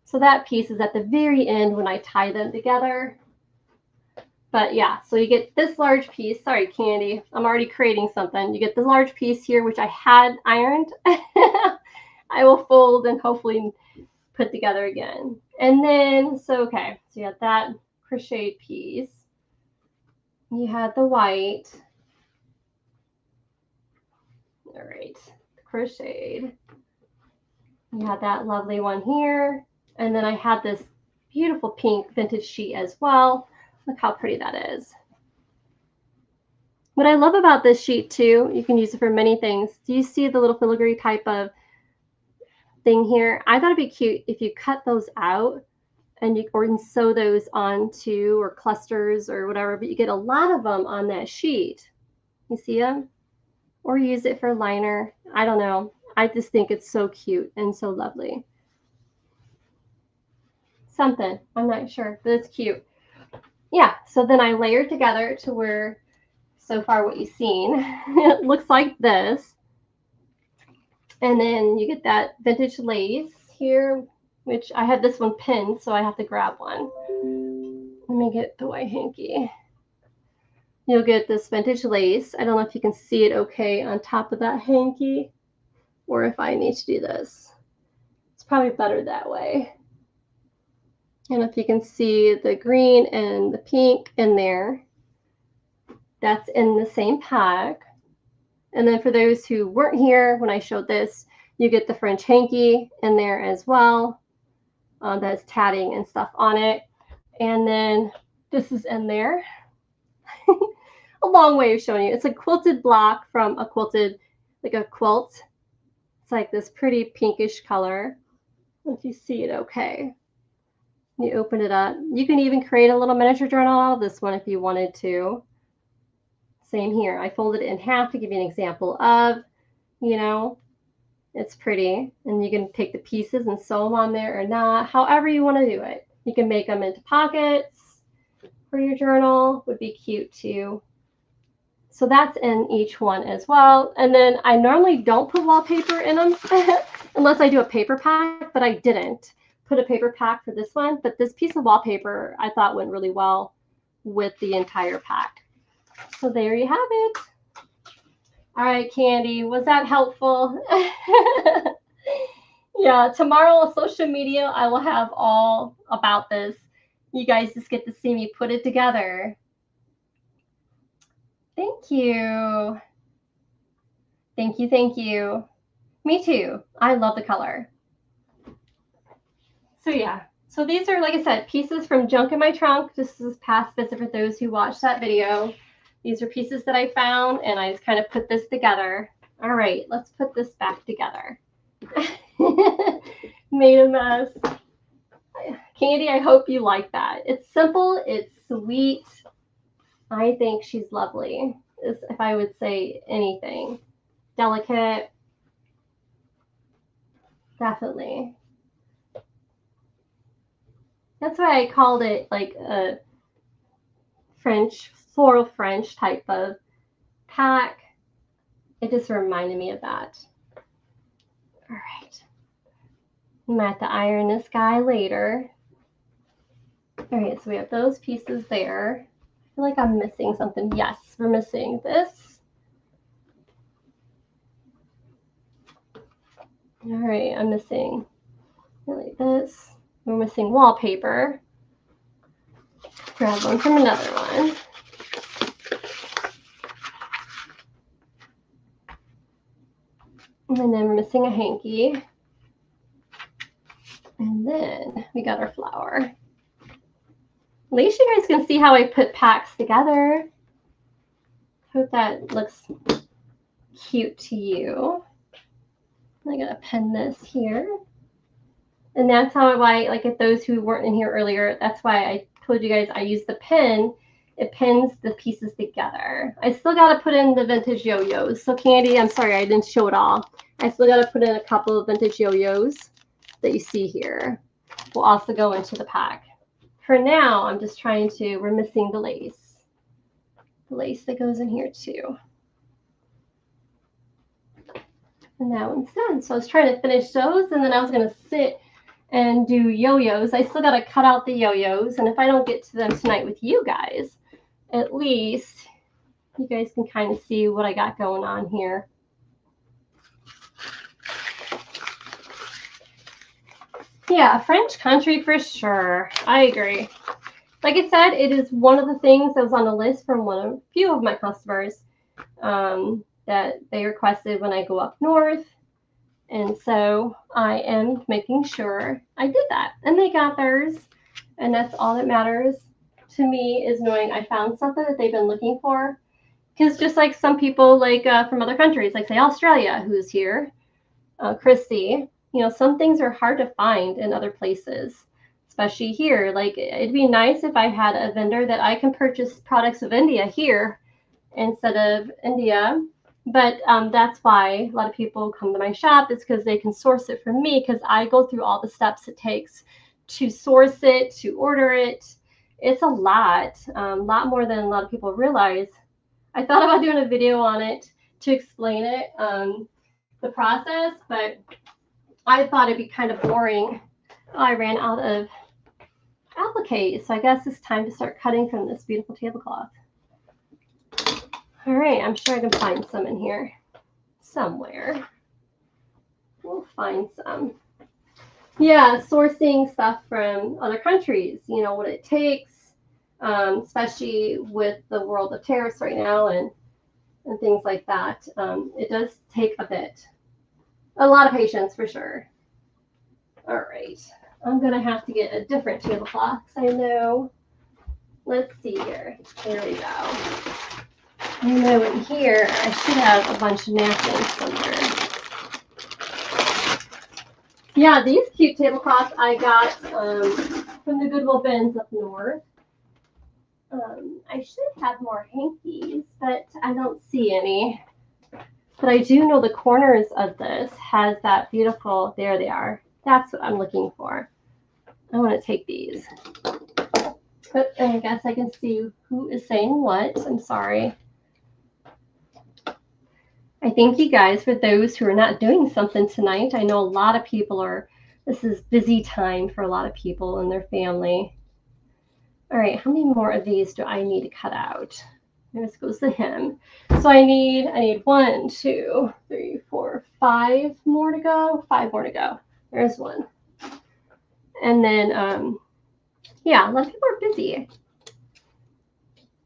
So that piece is at the very end when I tie them together. But yeah, so you get this large piece. Sorry, Candy, I'm already creating something. You get the large piece here, which I had ironed. I will fold and hopefully put together again. And then, so okay, so you have that crocheted piece. You had the white. All right, crocheted. You had that lovely one here. And then I had this beautiful pink vintage sheet as well. Look how pretty that is. What I love about this sheet too, you can use it for many things. Do you see the little filigree type of thing here? I thought it'd be cute if you cut those out and you can sew those onto, or clusters or whatever, but you get a lot of them on that sheet. You see them? Or use it for liner. I don't know. I just think it's so cute and so lovely. Something, I'm not sure, but it's cute. Yeah, so then I layered together to where, so far what you've seen, it looks like this. And then you get that vintage lace here, which I have this one pinned, so I have to grab one. Let me get the white hanky. You'll get this vintage lace. I don't know if you can see it okay on top of that hanky, or if I need to do this. It's probably better that way. And if you can see the green and the pink in there, that's in the same pack. And then for those who weren't here when I showed this, you get the French hanky in there as well. That's tatting and stuff on it. And then this is in there. A long way of showing you. It's a quilted block from a quilted, like a quilt. It's like this pretty pinkish color. If you see it okay. You open it up. You can even create a little miniature journal out of this one if you wanted to. Same here. I folded it in half to give you an example of, you know, it's pretty. And you can take the pieces and sew them on there or not, however you want to do it. You can make them into pockets for your journal. Would be cute too. So that's in each one as well. And then I normally don't put wallpaper in them unless I do a paper pack, but I didn't put a paper pack for this one. But this piece of wallpaper I thought went really well with the entire pack. So there you have it. All right, Candy, was that helpful? Yeah, tomorrow on social media, I will have all about this. You guys just get to see me put it together. Thank you. Thank you, thank you. Me too. I love the color. So yeah, so these are, like I said, pieces from Junk in My Trunk. This is past visit for those who watched that video. These are pieces that I found, and I just kind of put this together. All right, let's put this back together. Made a mess. Candy, I hope you like that. It's simple, it's sweet. I think she's lovely, if I would say anything. Delicate, definitely. That's why I called it like a French, floral French type of pack. It just reminded me of that. All right. I'm gonna have to iron this guy later. All right, so we have those pieces there. I feel like I'm missing something. Yes, we're missing this. All right, I'm missing like this. We're missing wallpaper. Grab one from another one. And then we're missing a hanky. And then we got our flower. At least you guys can see how I put packs together. Hope that looks cute to you. I gotta pin this here. And that's how I, like if those who weren't in here earlier, that's why I told you guys I use the pin. It pins the pieces together. I still gotta put in the vintage yo-yos. So Candy, I'm sorry I didn't show it all. I still gotta put in a couple of vintage yo-yos that you see here. Will also go into the pack. For now, I'm just trying to, we're missing the lace. The lace that goes in here too. And that one's done. So I was trying to finish those, and then I was gonna sit and do yo-yos. I still gotta cut out the yo-yos, and if I don't get to them tonight with you guys, at least you guys can kind of see what I got going on here. Yeah, French country for sure. I agree. Like I said, it is one of the things that was on the list from a few of my customers that they requested when I go up north. And so I am making sure I did that. And they got theirs. And that's all that matters to me, is knowing I found something that they've been looking for. Because just like some people like from other countries, like say Australia, who's here, Christy, you know, some things are hard to find in other places, especially here. Like it'd be nice if I had a vendor that I can purchase products of India here instead of India. But that's why a lot of people come to my shop, is because they can source it from me, because I go through all the steps it takes to source it, to order it. It's a lot more than a lot of people realize. I thought about doing a video on it to explain it, the process, but I thought it'd be kind of boring. I ran out of appliques, so I guess it's time to start cutting from this beautiful tablecloth. All right, I'm sure I can find some in here somewhere. We'll find some. Yeah, sourcing stuff from other countries, you know, what it takes, especially with the world of tariffs right now and things like that. It does take a lot of patience for sure. All right, I'm gonna have to get a different tablecloth, because I know, let's see here. There we go. I know in here I should have a bunch of napkins somewhere. Yeah, these cute tablecloths I got from the Goodwill bins up north. I should have more hankies, but I don't see any. But I do know the corners of this has that beautiful, there they are. That's what I'm looking for. I want to take these. But I guess I can see who is saying what. I'm sorry. I thank you guys for those who are not doing something tonight. I know a lot of people are, this is busy time for a lot of people and their family. All right, how many more of these do I need to cut out? This goes to him. So I need 1, 2, 3, 4, 5 more to go. 5 more to go. There's one. And then, yeah, a lot of people are busy.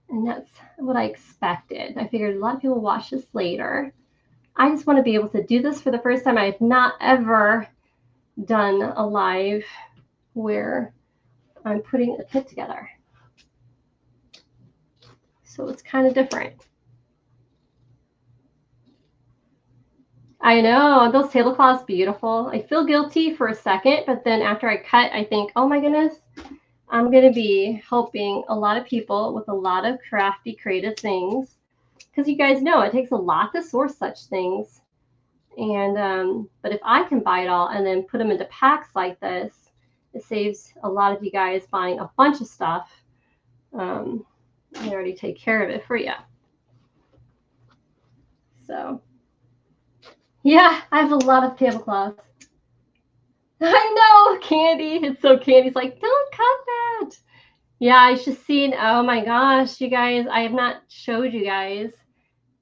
And that's what I expected. I figured a lot of people watch this later. I just want to be able to do this for the first time. I've not ever done a live where I'm putting a kit together. So it's kind of different. I know, those tablecloths, beautiful. I feel guilty for a second, but then after I cut, I think, oh my goodness, I'm going to be helping a lot of people with a lot of crafty, creative things. Because you guys know it takes a lot to source such things. And but if I can buy it all and then put them into packs like this, it saves a lot of you guys buying a bunch of stuff. They already take care of it for you. So, yeah, I have a lot of tablecloths. I know, Candy. It's so Candy's like, don't cut that. Yeah, I should see. Oh my gosh, you guys, I have not showed you guys.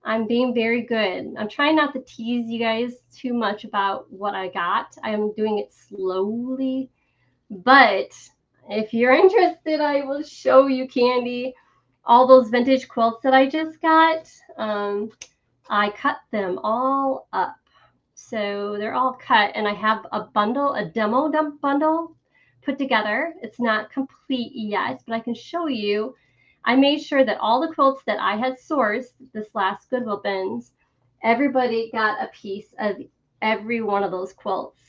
I'm being very good. I'm trying not to tease you guys too much about what I got. I'm doing it slowly. But if you're interested, I will show you, Candy. All those vintage quilts that I just got, I cut them all up. So they're all cut, and I have a bundle, a demo bundle put together. It's not complete yet, but I can show you. I made sure that all the quilts that I had sourced this last Goodwill bins, everybody got a piece of every one of those quilts.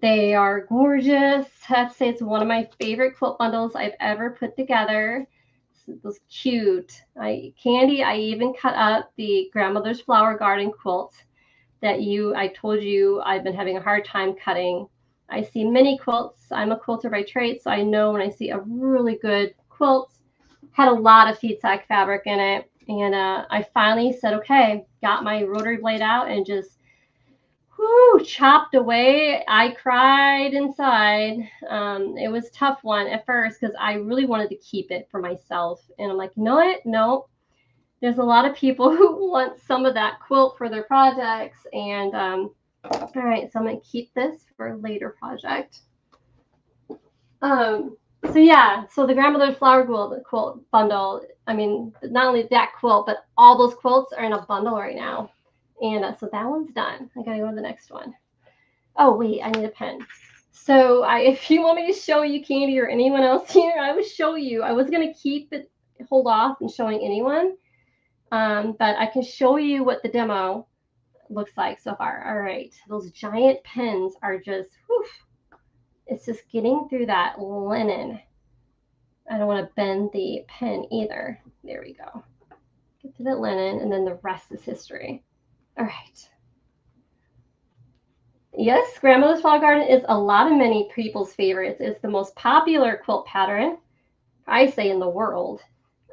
They are gorgeous. I have to say it's one of my favorite quilt bundles I've ever put together. It was cute. Candy, I even cut up the grandmother's flower garden quilt that I told you I've been having a hard time cutting. I see many quilts. I'm a quilter by trade, so I know when I see a really good quilt, had a lot of feed sack fabric in it. And I finally said, okay, got my rotary blade out and just chopped away. I cried inside. It was a tough one at first because I really wanted to keep it for myself. And I'm like, you know what? No. There's a lot of people who want some of that quilt for their projects. And all right, so I'm going to keep this for a later project. So yeah, so the grandmother's flower quilt bundle, I mean, not only that quilt, but all those quilts are in a bundle right now. And so that one's done. I got to go to the next one. Oh, wait, I need a pen. So if you want me to show you, Candy, or anyone else here, I would show you. I was going to hold off on showing anyone. But I can show you what the demo looks like so far. All right, those giant pins are just, it's just getting through that linen. I don't want to bend the pin either. There we go. Get to the linen, and then the rest is history. All right. Yes, Grandmother's Flower Garden is a lot of many people's favorites. It's the most popular quilt pattern, I say, in the world.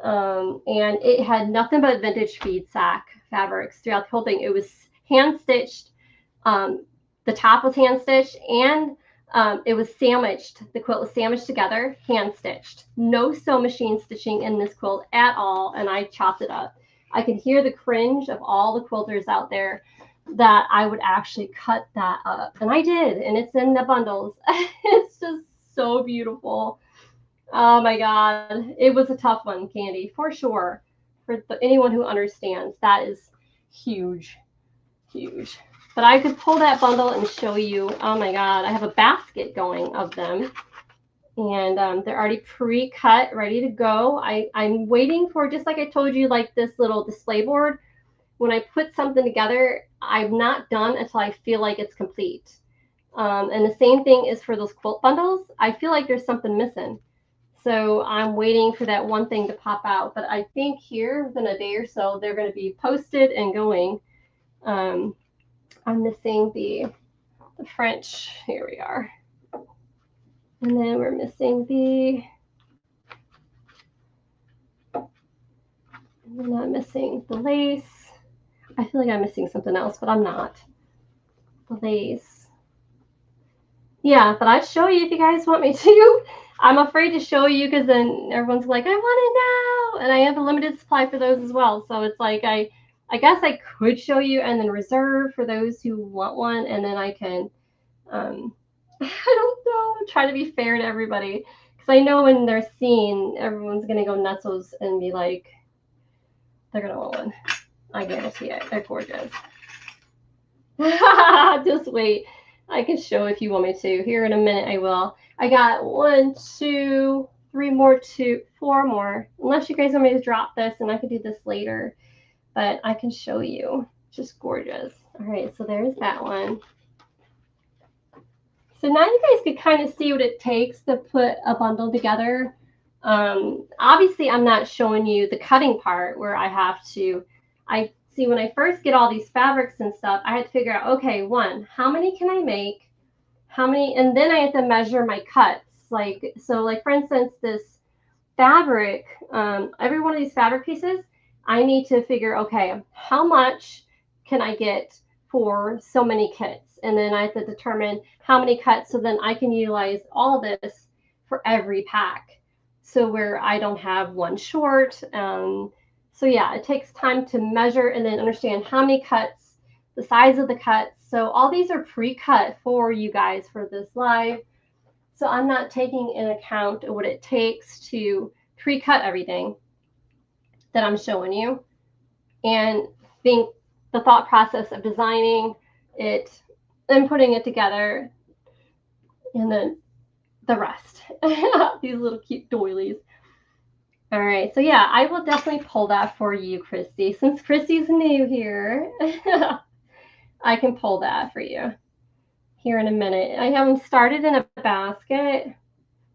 And it had nothing but vintage feed sack fabrics throughout the whole thing. It was hand stitched. The top was hand stitched, and it was sandwiched. The quilt was sandwiched together, hand stitched. No sew machine stitching in this quilt at all, and I chopped it up. I could hear the cringe of all the quilters out there that I would actually cut that up, and I did, and it's in the bundles. It's just so beautiful. Oh my God, it was a tough one, Candy, for sure. For anyone who understands, that is huge, huge. But I could pull that bundle and show you. Oh my God, I have a basket going of them, and they're already pre-cut, ready to go. I'm waiting for, just like I told you, like this little display board. When I put something together, I'm not done until I feel like it's complete. And the same thing is for those quilt bundles. I feel like there's something missing. So I'm waiting for that one thing to pop out. But I think here within a day or so, they're going to be posted and going. I'm missing the French. Here we are. And then we're missing I'm not missing the lace. I feel like I'm missing something else, but I'm not. The lace. Yeah, but I'd show you if you guys want me to. I'm afraid to show you because then everyone's like, I want it now. And I have a limited supply for those as well. So it's like, I guess I could show you and then reserve for those who want one. And then I can, I don't know, try to be fair to everybody. Because I know when they're seen, everyone's going to go nuts and be like, they're going to want one. I guarantee it. They're gorgeous. Just wait. I can show if you want me to. Here in a minute, I will. I got 1, 2, 3 more, 4 more. Unless you guys want me to drop this, and I could do this later. But I can show you. Just gorgeous. All right, so there's that one. So now you guys could kind of see what it takes to put a bundle together. Obviously, I'm not showing you the cutting part where I have to, I see when I first get all these fabrics and stuff, I had to figure out, okay, one, how many can I make? How many, and then I have to measure my cuts. Like, so like for instance, this fabric, every one of these fabric pieces, I need to figure, okay, how much can I get for so many kits? And then I have to determine how many cuts so then I can utilize all this for every pack. So where I don't have one short. So yeah, it takes time to measure and then understand how many cuts, the size of the cuts. So all these are pre-cut for you guys for this live. So I'm not taking into account what it takes to pre-cut everything that I'm showing you and think the thought process of designing it and putting it together and then the rest. These little cute doilies. All right, so yeah, I will definitely pull that for you, Christy. Since Christy's new here, I can pull that for you here in a minute. I have them started in a basket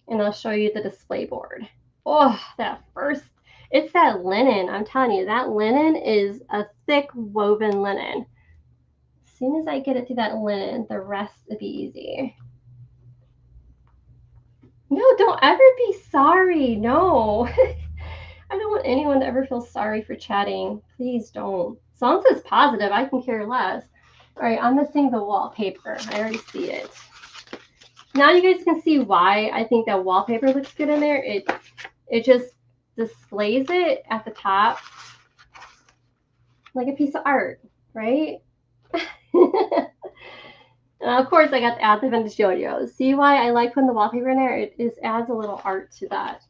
and I'll show you the display board. Oh, that first, it's that linen. I'm telling you, that linen is a thick woven linen. As soon as I get it through that linen, the rest will be easy. No, don't ever be sorry. No. I don't want anyone to ever feel sorry for chatting. Please don't. As long as it's positive, I can care less. All right, I'm missing the wallpaper. I already see it. Now you guys can see why I think that wallpaper looks good in there. It just displays it at the top like a piece of art, right? Of course, I got to add the vintage yo-yos. See why I like putting the wallpaper in there? It just adds a little art to that.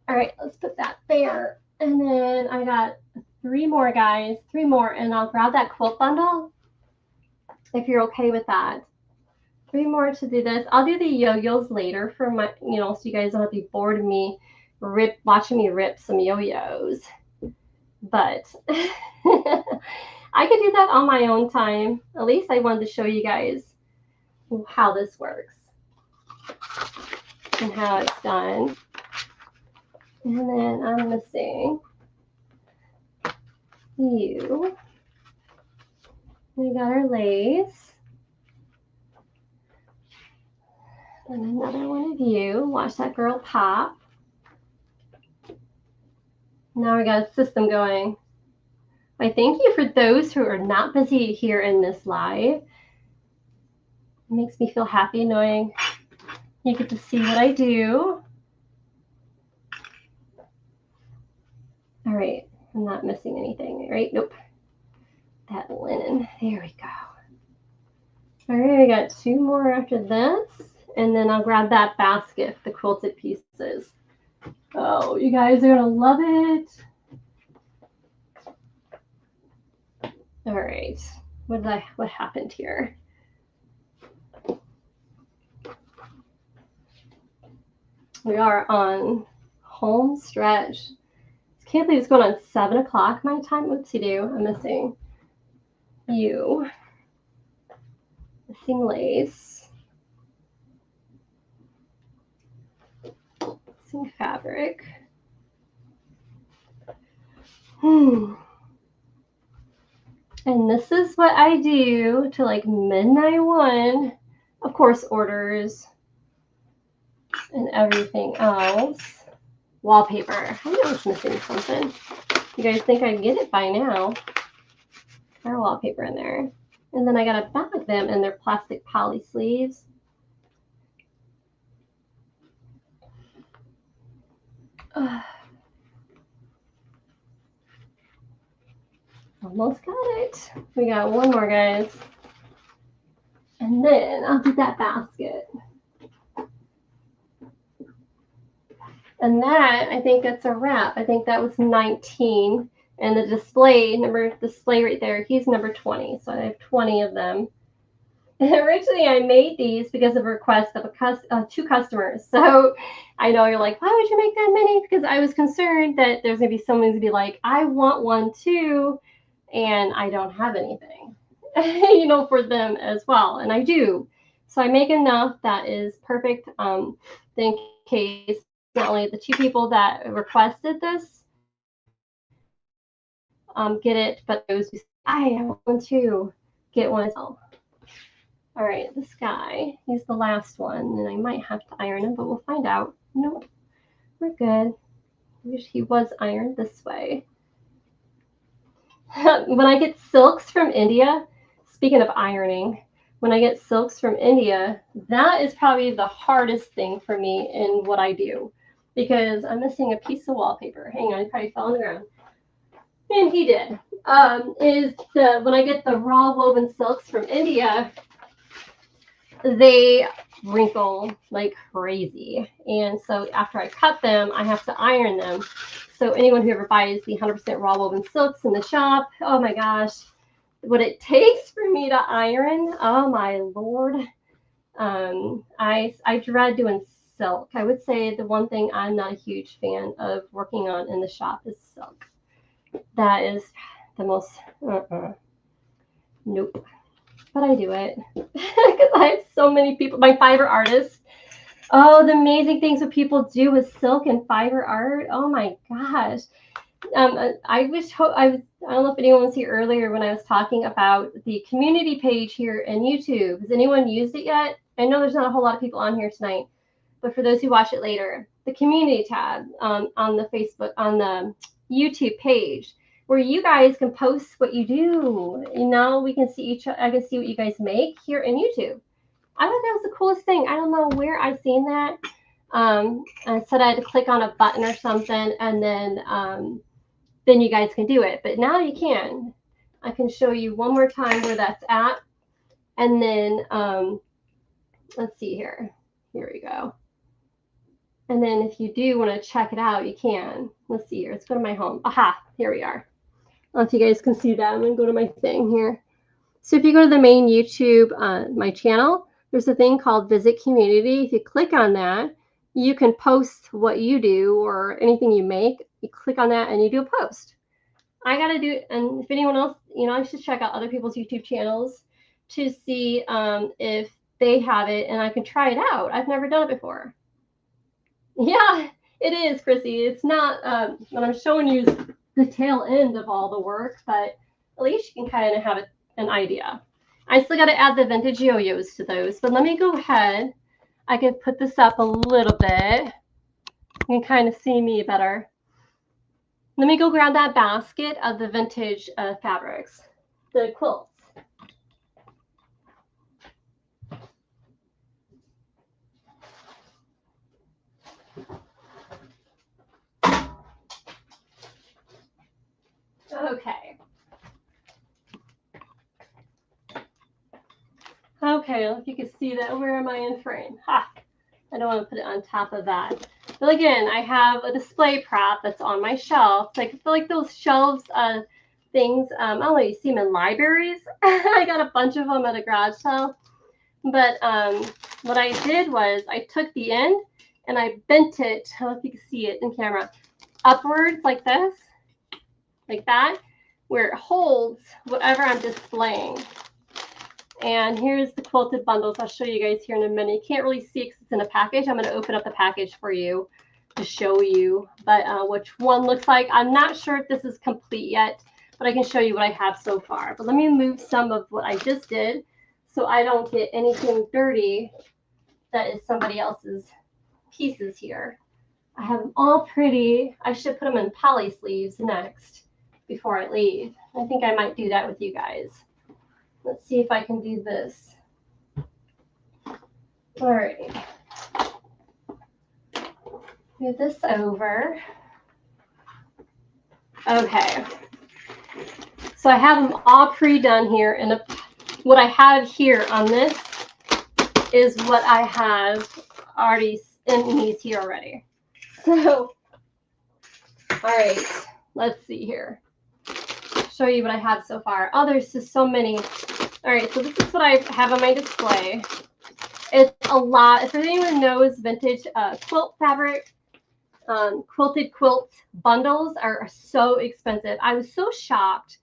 All right, let's put that there. And then I got 3 more, guys. 3 more, and I'll grab that quilt bundle if you're okay with that. 3 more to do this. I'll do the yo-yos later for my, so you guys don't have to be bored of me watching me rip some yo-yos. But I could do that on my own time. At least I wanted to show you guys how this works and how it's done. And then I'm missing you. We got our lace. And another one of you. Watch that girl pop. Now we got a system going. I thank you for those who are not busy here in this live. It makes me feel happy knowing you get to see what I do. All right, I'm not missing anything, right? Nope. That linen, there we go. All right, I got 2 more after this, and then I'll grab that basket, the quilted pieces. Oh, you guys are gonna love it. All right, what happened here? We are on home stretch. I can't believe it's going on 7 o'clock my time. Whoopsie do. I'm missing you. Missing lace. Missing fabric. And this is what I do to like midnight 1. Of course, orders and everything else. Wallpaper. I know it's missing something. You guys think I'd get it by now. Our wallpaper in there. And then I got to bag them in their plastic poly sleeves. Almost got it. We got 1 more, guys. And then I'll do that basket. And that, I think that's a wrap. I think that was 19. And the display right there, he's number 20. So I have 20 of them. And originally, I made these because of a request of 2 customers. So I know you're like, why would you make that many? Because I was concerned that there's going to be someone to be like, I want one too, and I don't have anything. you know, for them as well. And I do. So I make enough that is perfect in case not only the 2 people that requested this get it, but those who say, I want one too, get one as well. All right, this guy, he's the last one, and I might have to iron him, but we'll find out. Nope, we're good. I wish he was ironed this way. When I get silks from India, speaking of ironing, when I get silks from India, that is probably the hardest thing for me in what I do, because I'm missing a piece of wallpaper. Hang on, he probably fell on the ground. And he did. When I get the raw woven silks from India, they wrinkle like crazy. And so after I cut them, I have to iron them. So anyone who ever buys the 100% raw woven silks in the shop, oh my gosh, what it takes for me to iron, oh my Lord. I dread doing silk. I would say the one thing I'm not a huge fan of working on in the shop is silk. That is the most, nope. But I do it because I have so many people, my fiber artists. Oh, the amazing things that people do with silk and fiber art. Oh my gosh. I don't know if anyone was here earlier when I was talking about the community page here in YouTube. Has anyone used it yet? I know there's not a whole lot of people on here tonight, but for those who watch it later, the community tab on the Facebook, on the YouTube page, where you guys can post what you do. You know, we can see I can see what you guys make here in YouTube. I thought that was the coolest thing. I don't know where I seen that. I said I had to click on a button or something, and then you guys can do it. But now you can. I can show you one more time where that's at. And then, let's see here. Here we go. And then if you do want to check it out, you can. Let's see here. Let's go to my home. Aha, here we are. I don't know if you guys can see that. I'm going to go to my thing here. So if you go to the main YouTube, my channel, there's a thing called Visit Community. If you click on that, you can post what you do or anything you make. You click on that and you do a post. I got to do it. And if anyone else, you know, I should check out other people's YouTube channels to see if they have it and I can try it out. I've never done it before. Yeah, it is, Chrissy. It's not what I'm showing you is the tail end of all the work, but at least you can kind of have an idea. I still got to add the vintage yo-yos to those, but let me go ahead. I can put this up a little bit. You can kind of see me better. Let me go grab that basket of the vintage fabrics, the quilts. Okay. Okay, if you can see that, where am I in frame? Ha! I don't want to put it on top of that. But again, I have a display prop that's on my shelf. Like, I feel like those shelves things, I don't know, you see them in libraries. I got a bunch of them at a garage sale. But what I did was I took the end and I bent it, I don't know if you can see it in camera, upwards like this, like that, where it holds whatever I'm displaying. And here's the quilted bundles. I'll show you guys here in a minute. You can't really see it because it's in a package. I'm going to open up the package for you to show you which one looks like. I'm not sure if this is complete yet, but I can show you what I have so far. But let me move some of what I just did so I don't get anything dirty that is somebody else's pieces here. I have them all pretty. I should put them in poly sleeves next before I leave. I think I might do that with you guys. Let's see if I can do this. All right. Move this over. Okay. So I have them all pre-done here. And what I have here on this is what I have already in these here already. So, all right. Let's see here. Show you what I have so far. Oh, there's just so many. All right, so this is what I have on my display. It's a lot. If anyone knows vintage quilt fabric, quilted quilt bundles are so expensive. I was so shocked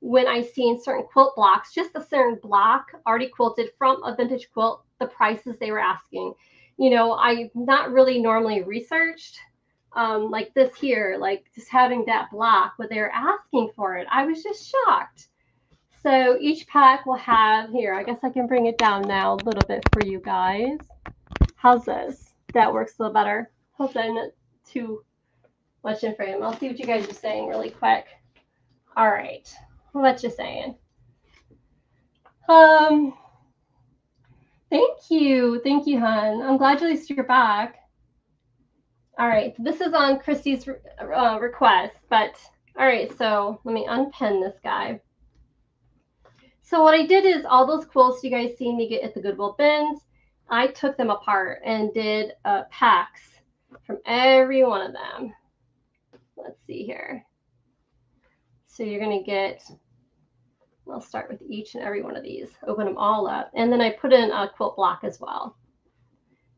when I seen certain quilt blocks, just a certain block already quilted from a vintage quilt, the prices they were asking. You know, I've not really normally researched like this here, like just having that block, but they're asking for it. I was just shocked. So each pack will have, here, I guess I can bring it down now a little bit for you guys. How's this? That works a little better. Hope I'm not too much in frame. I'll see what you guys are saying really quick. All right, what you saying? Thank you, hon. I'm glad at least you're back. All right, this is on Christy's request, but all right, so let me unpin this guy. So what I did is all those quilts you guys see me get at the Goodwill bins, I took them apart and did packs from every one of them. Let's see here. So you're going to get, I'll start with each and every one of these, open them all up, and then I put in a quilt block as well.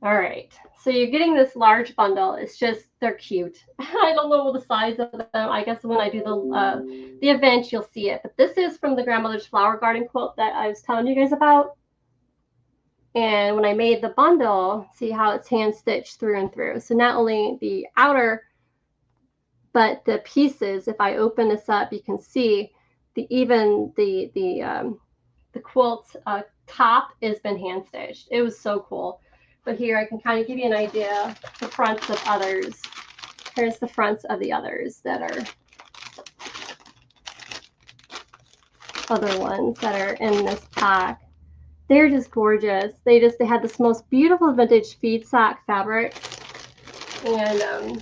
All right, so you're getting this large bundle. It's just, they're cute. I don't know the size of them. I guess when I do the event, you'll see it. But this is from the Grandmother's Flower Garden quilt that I was telling you guys about. And when I made the bundle, see how it's hand stitched through and through. So not only the outer, but the pieces. If I open this up, you can see the quilt top has been hand stitched. It was so cool. But here I can kind of give you an idea the fronts of others. Here's the fronts of the others that are other ones that are in this pack. They're just gorgeous. They had this most beautiful vintage feed sack fabric. And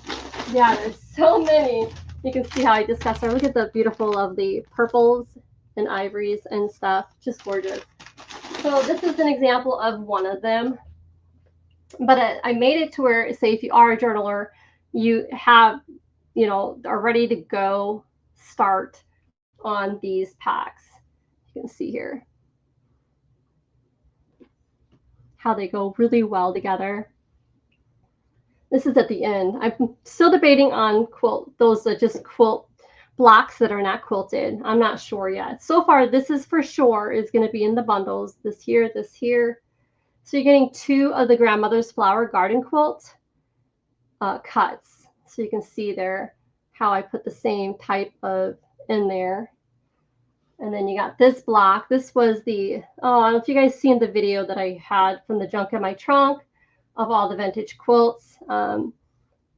yeah, there's so many. You can see how I discussed her. Look at the beautiful of the purples and ivories and stuff. Just gorgeous. So this is an example of one of them. But I made it to where, say, if you are a journaler, you have, you know, are ready to go start on these packs. You can see here how they go really well together. This is at the end. I'm still debating on those just quilt blocks that are not quilted. I'm not sure yet. So far, this is for sure is going to be in the bundles. This here, this here. So you're getting 2 of the Grandmother's Flower Garden quilt cuts. So you can see there how I put the same type of in there. And then you got this block. This was the, oh, I don't know if you guys seen the video that I had from the junk in my trunk of all the vintage quilts.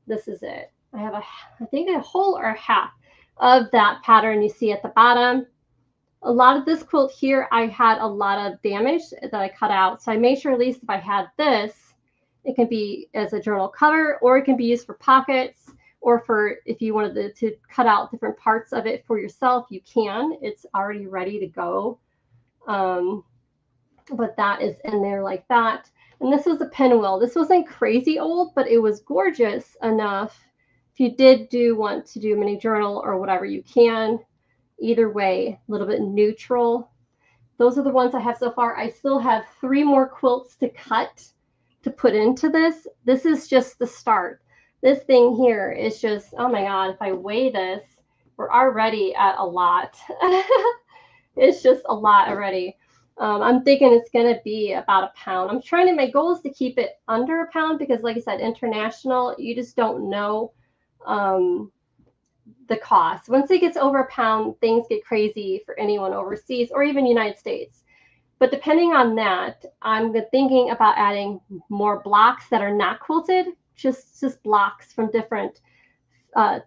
This is it. I have I think a whole or a half of that pattern you see at the bottom. A lot of this quilt here, I had a lot of damage that I cut out. So I made sure at least if I had this, it can be as a journal cover, or it can be used for pockets, or for if you wanted to cut out different parts of it for yourself, you can. It's already ready to go. But that is in there like that. And this was a pinwheel. This wasn't crazy old, but it was gorgeous enough. If you did want to do a mini journal or whatever, you can. Either way, a little bit neutral. Those are the ones I have so far. I still have 3 more quilts to cut to put into this. This is just the start. This thing here is just, oh my God, if I weigh this, we're already at a lot. It's just a lot already. I'm thinking it's going to be about a pound. I'm trying to, my goal is to keep it under a pound because like I said, international, you just don't know the cost. Once it gets over a pound, things get crazy for anyone overseas or even United States. But depending on that, I'm thinking about adding more blocks that are not quilted, just blocks from different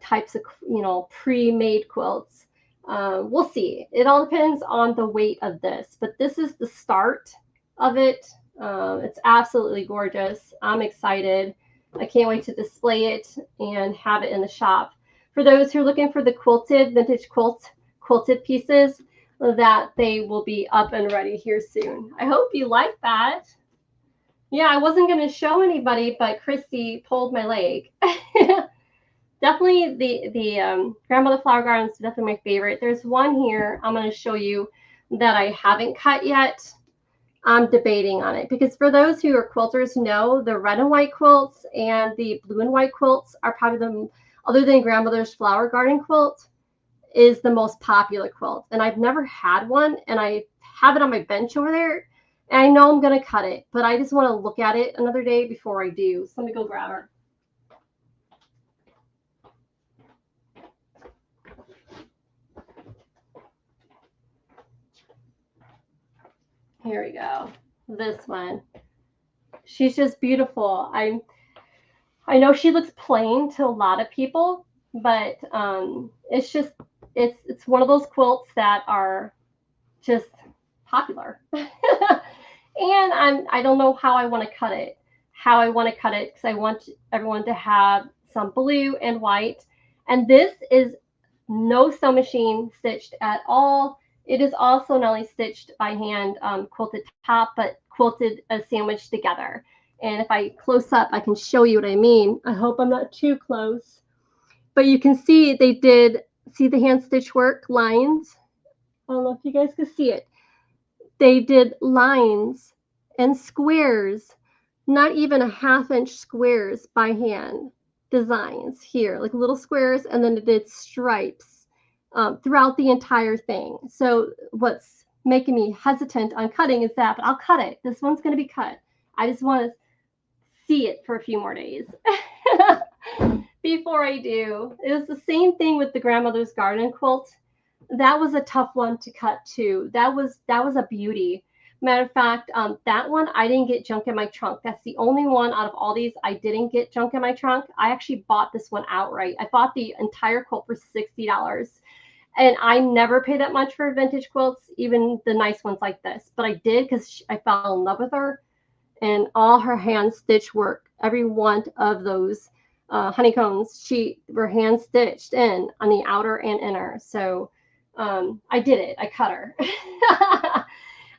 types of, you know, pre-made quilts. We'll see. It all depends on the weight of this, but this is the start of it. It's absolutely gorgeous. I'm excited. I can't wait to display it and have it in the shop. For those who are looking for the quilted, vintage quilted pieces, that they will be up and ready here soon. I hope you like that. Yeah, I wasn't going to show anybody, but Christy pulled my leg. Definitely the Grandmother Flower Garden is definitely my favorite. There's one here I'm going to show you that I haven't cut yet. I'm debating on it because for those who are quilters know the red and white quilts and the blue and white quilts are probably the, other than Grandmother's Flower Garden quilt, is the most popular quilt. And I've never had one, and I have it on my bench over there. And I know I'm going to cut it, but I just want to look at it another day before I do. So let me go grab her. Here we go. This one. She's just beautiful. I know she looks plain to a lot of people, but it's just it's one of those quilts that are just popular. And I don't know how I want to cut it. How I want to cut it, because I want everyone to have some blue and white. And this is no sew machine stitched at all. It is also not only stitched by hand, quilted top, but quilted sandwiched together. And if I close up, I can show you what I mean. I hope I'm not too close. But you can see they did, see the hand stitch work lines? I don't know if you guys can see it. They did lines and squares, not even a ½ inch squares by hand designs here, like little squares, and then it did stripes throughout the entire thing. So what's making me hesitant on cutting is that, but I'll cut it. This one's going to be cut. I just want to see it for a few more days before I do. It was the same thing with the grandmother's garden quilt. That was a tough one to cut too. That was a beauty. Matter of fact, that one I didn't get junk in my trunk. That's the only one out of all these I didn't get junk in my trunk. I actually bought this one outright. I bought the entire quilt for $60. And I never pay that much for vintage quilts, even the nice ones like this. But I did because I fell in love with her. And all her hand stitch work, every one of those honeycombs, she were hand stitched in on the outer and inner. So I did it. I cut her.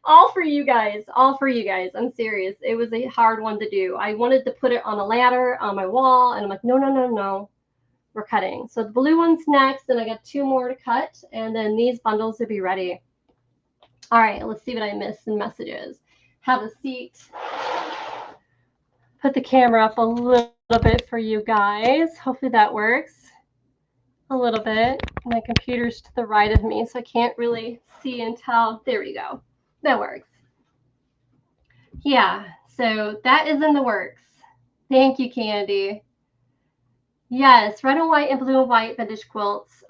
All for you guys. All for you guys. I'm serious. It was a hard one to do. I wanted to put it on a ladder on my wall, and I'm like, no, no, no, no. We're cutting. So the blue one's next, and I got 2 more to cut, and then these bundles will be ready. All right, let's see what I missed in messages. Have a seat. Put the camera up a little bit for you guys. Hopefully that works. A little bit. My computer's to the right of me, so I can't really see and tell. There we go. That works. Yeah, so that is in the works. Thank you, Candy. Yes, red and white and blue and white vintage quilts,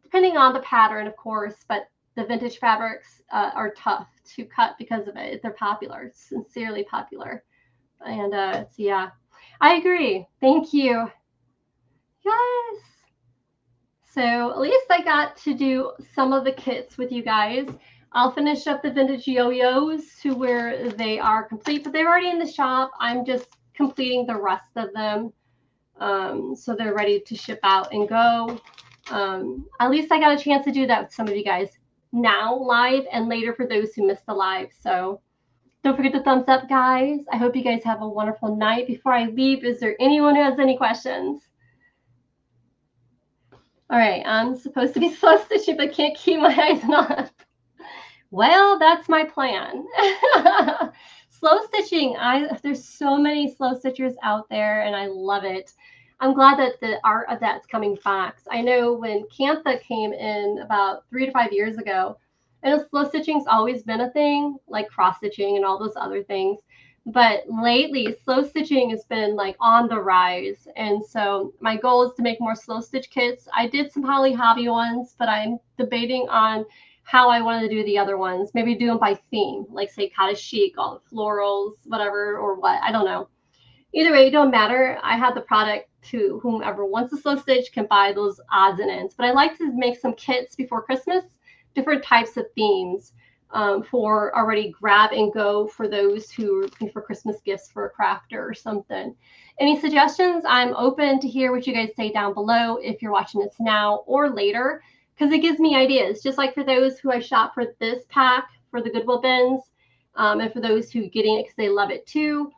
depending on the pattern, of course, but the vintage fabrics are tough to cut because of it. They're popular, sincerely popular. And so yeah, I agree. Thank you. Yes. So at least I got to do some of the kits with you guys. I'll finish up the vintage yo-yos to where they are complete, but they're already in the shop. I'm just completing the rest of them. So they're ready to ship out and go. At least I got a chance to do that with some of you guys now live, and later for those who missed the live. So don't forget to thumbs up, guys. I hope you guys have a wonderful night. Before I leave, is there anyone who has any questions? All right, I'm supposed to be slow stitching, but can't keep my eyes on. Well, that's my plan. Slow stitching, there's so many slow stitchers out there, and I love it. I'm glad that the art of that's coming back. I know when Cantha came in about 3 to 5 years ago, and slow stitching's always been a thing, like cross stitching and all those other things. But lately, slow stitching has been like on the rise. And so my goal is to make more slow stitch kits. I did some Holly Hobby ones, but I'm debating on how I want to do the other ones. Maybe do them by theme, like say cottage chic, all the florals, whatever, or what. I don't know. Either way, it don't matter. I have the product to whomever wants a slow stitch can buy those odds and ends. But I like to make some kits before Christmas, different types of themes for already grab and go for those who are looking for Christmas gifts for a crafter or something. Any suggestions? I'm open to hear what you guys say down below if you're watching this now or later, because it gives me ideas. Just like for those who I shop for this pack for the Goodwill bins, and for those who are getting it because they love it too.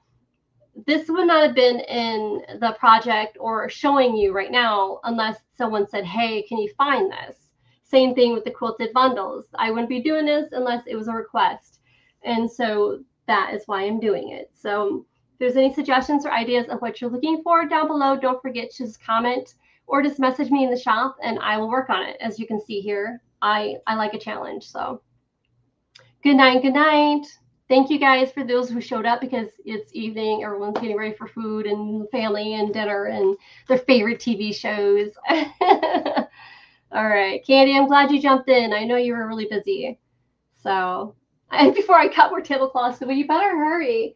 This would not have been in the project or showing you right now unless someone said, hey, can you find this? Same thing with the quilted bundles. I wouldn't be doing this unless it was a request. And so that is why I'm doing it. So if there's any suggestions or ideas of what you're looking for down below, don't forget to just comment or just message me in the shop and I will work on it. As you can see here, I like a challenge. So good night. Good night. Thank you guys for those who showed up because it's evening. Everyone's getting ready for food and family and dinner and their favorite TV shows. All right, Candy, I'm glad you jumped in. I know you were really busy. So before I cut more tablecloths, well, you better hurry.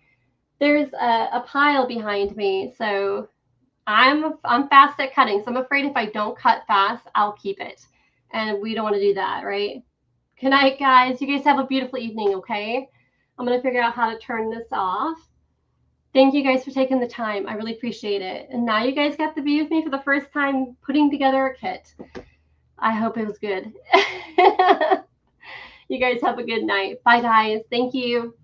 There's a pile behind me. So I'm fast at cutting. So I'm afraid if I don't cut fast, I'll keep it. And we don't want to do that, right? Good night, guys. You guys have a beautiful evening, okay? I'm going to figure out how to turn this off. Thank you guys for taking the time. I really appreciate it. And now you guys got to be with me for the first time putting together a kit. I hope it was good. You guys have a good night. Bye, guys. Thank you.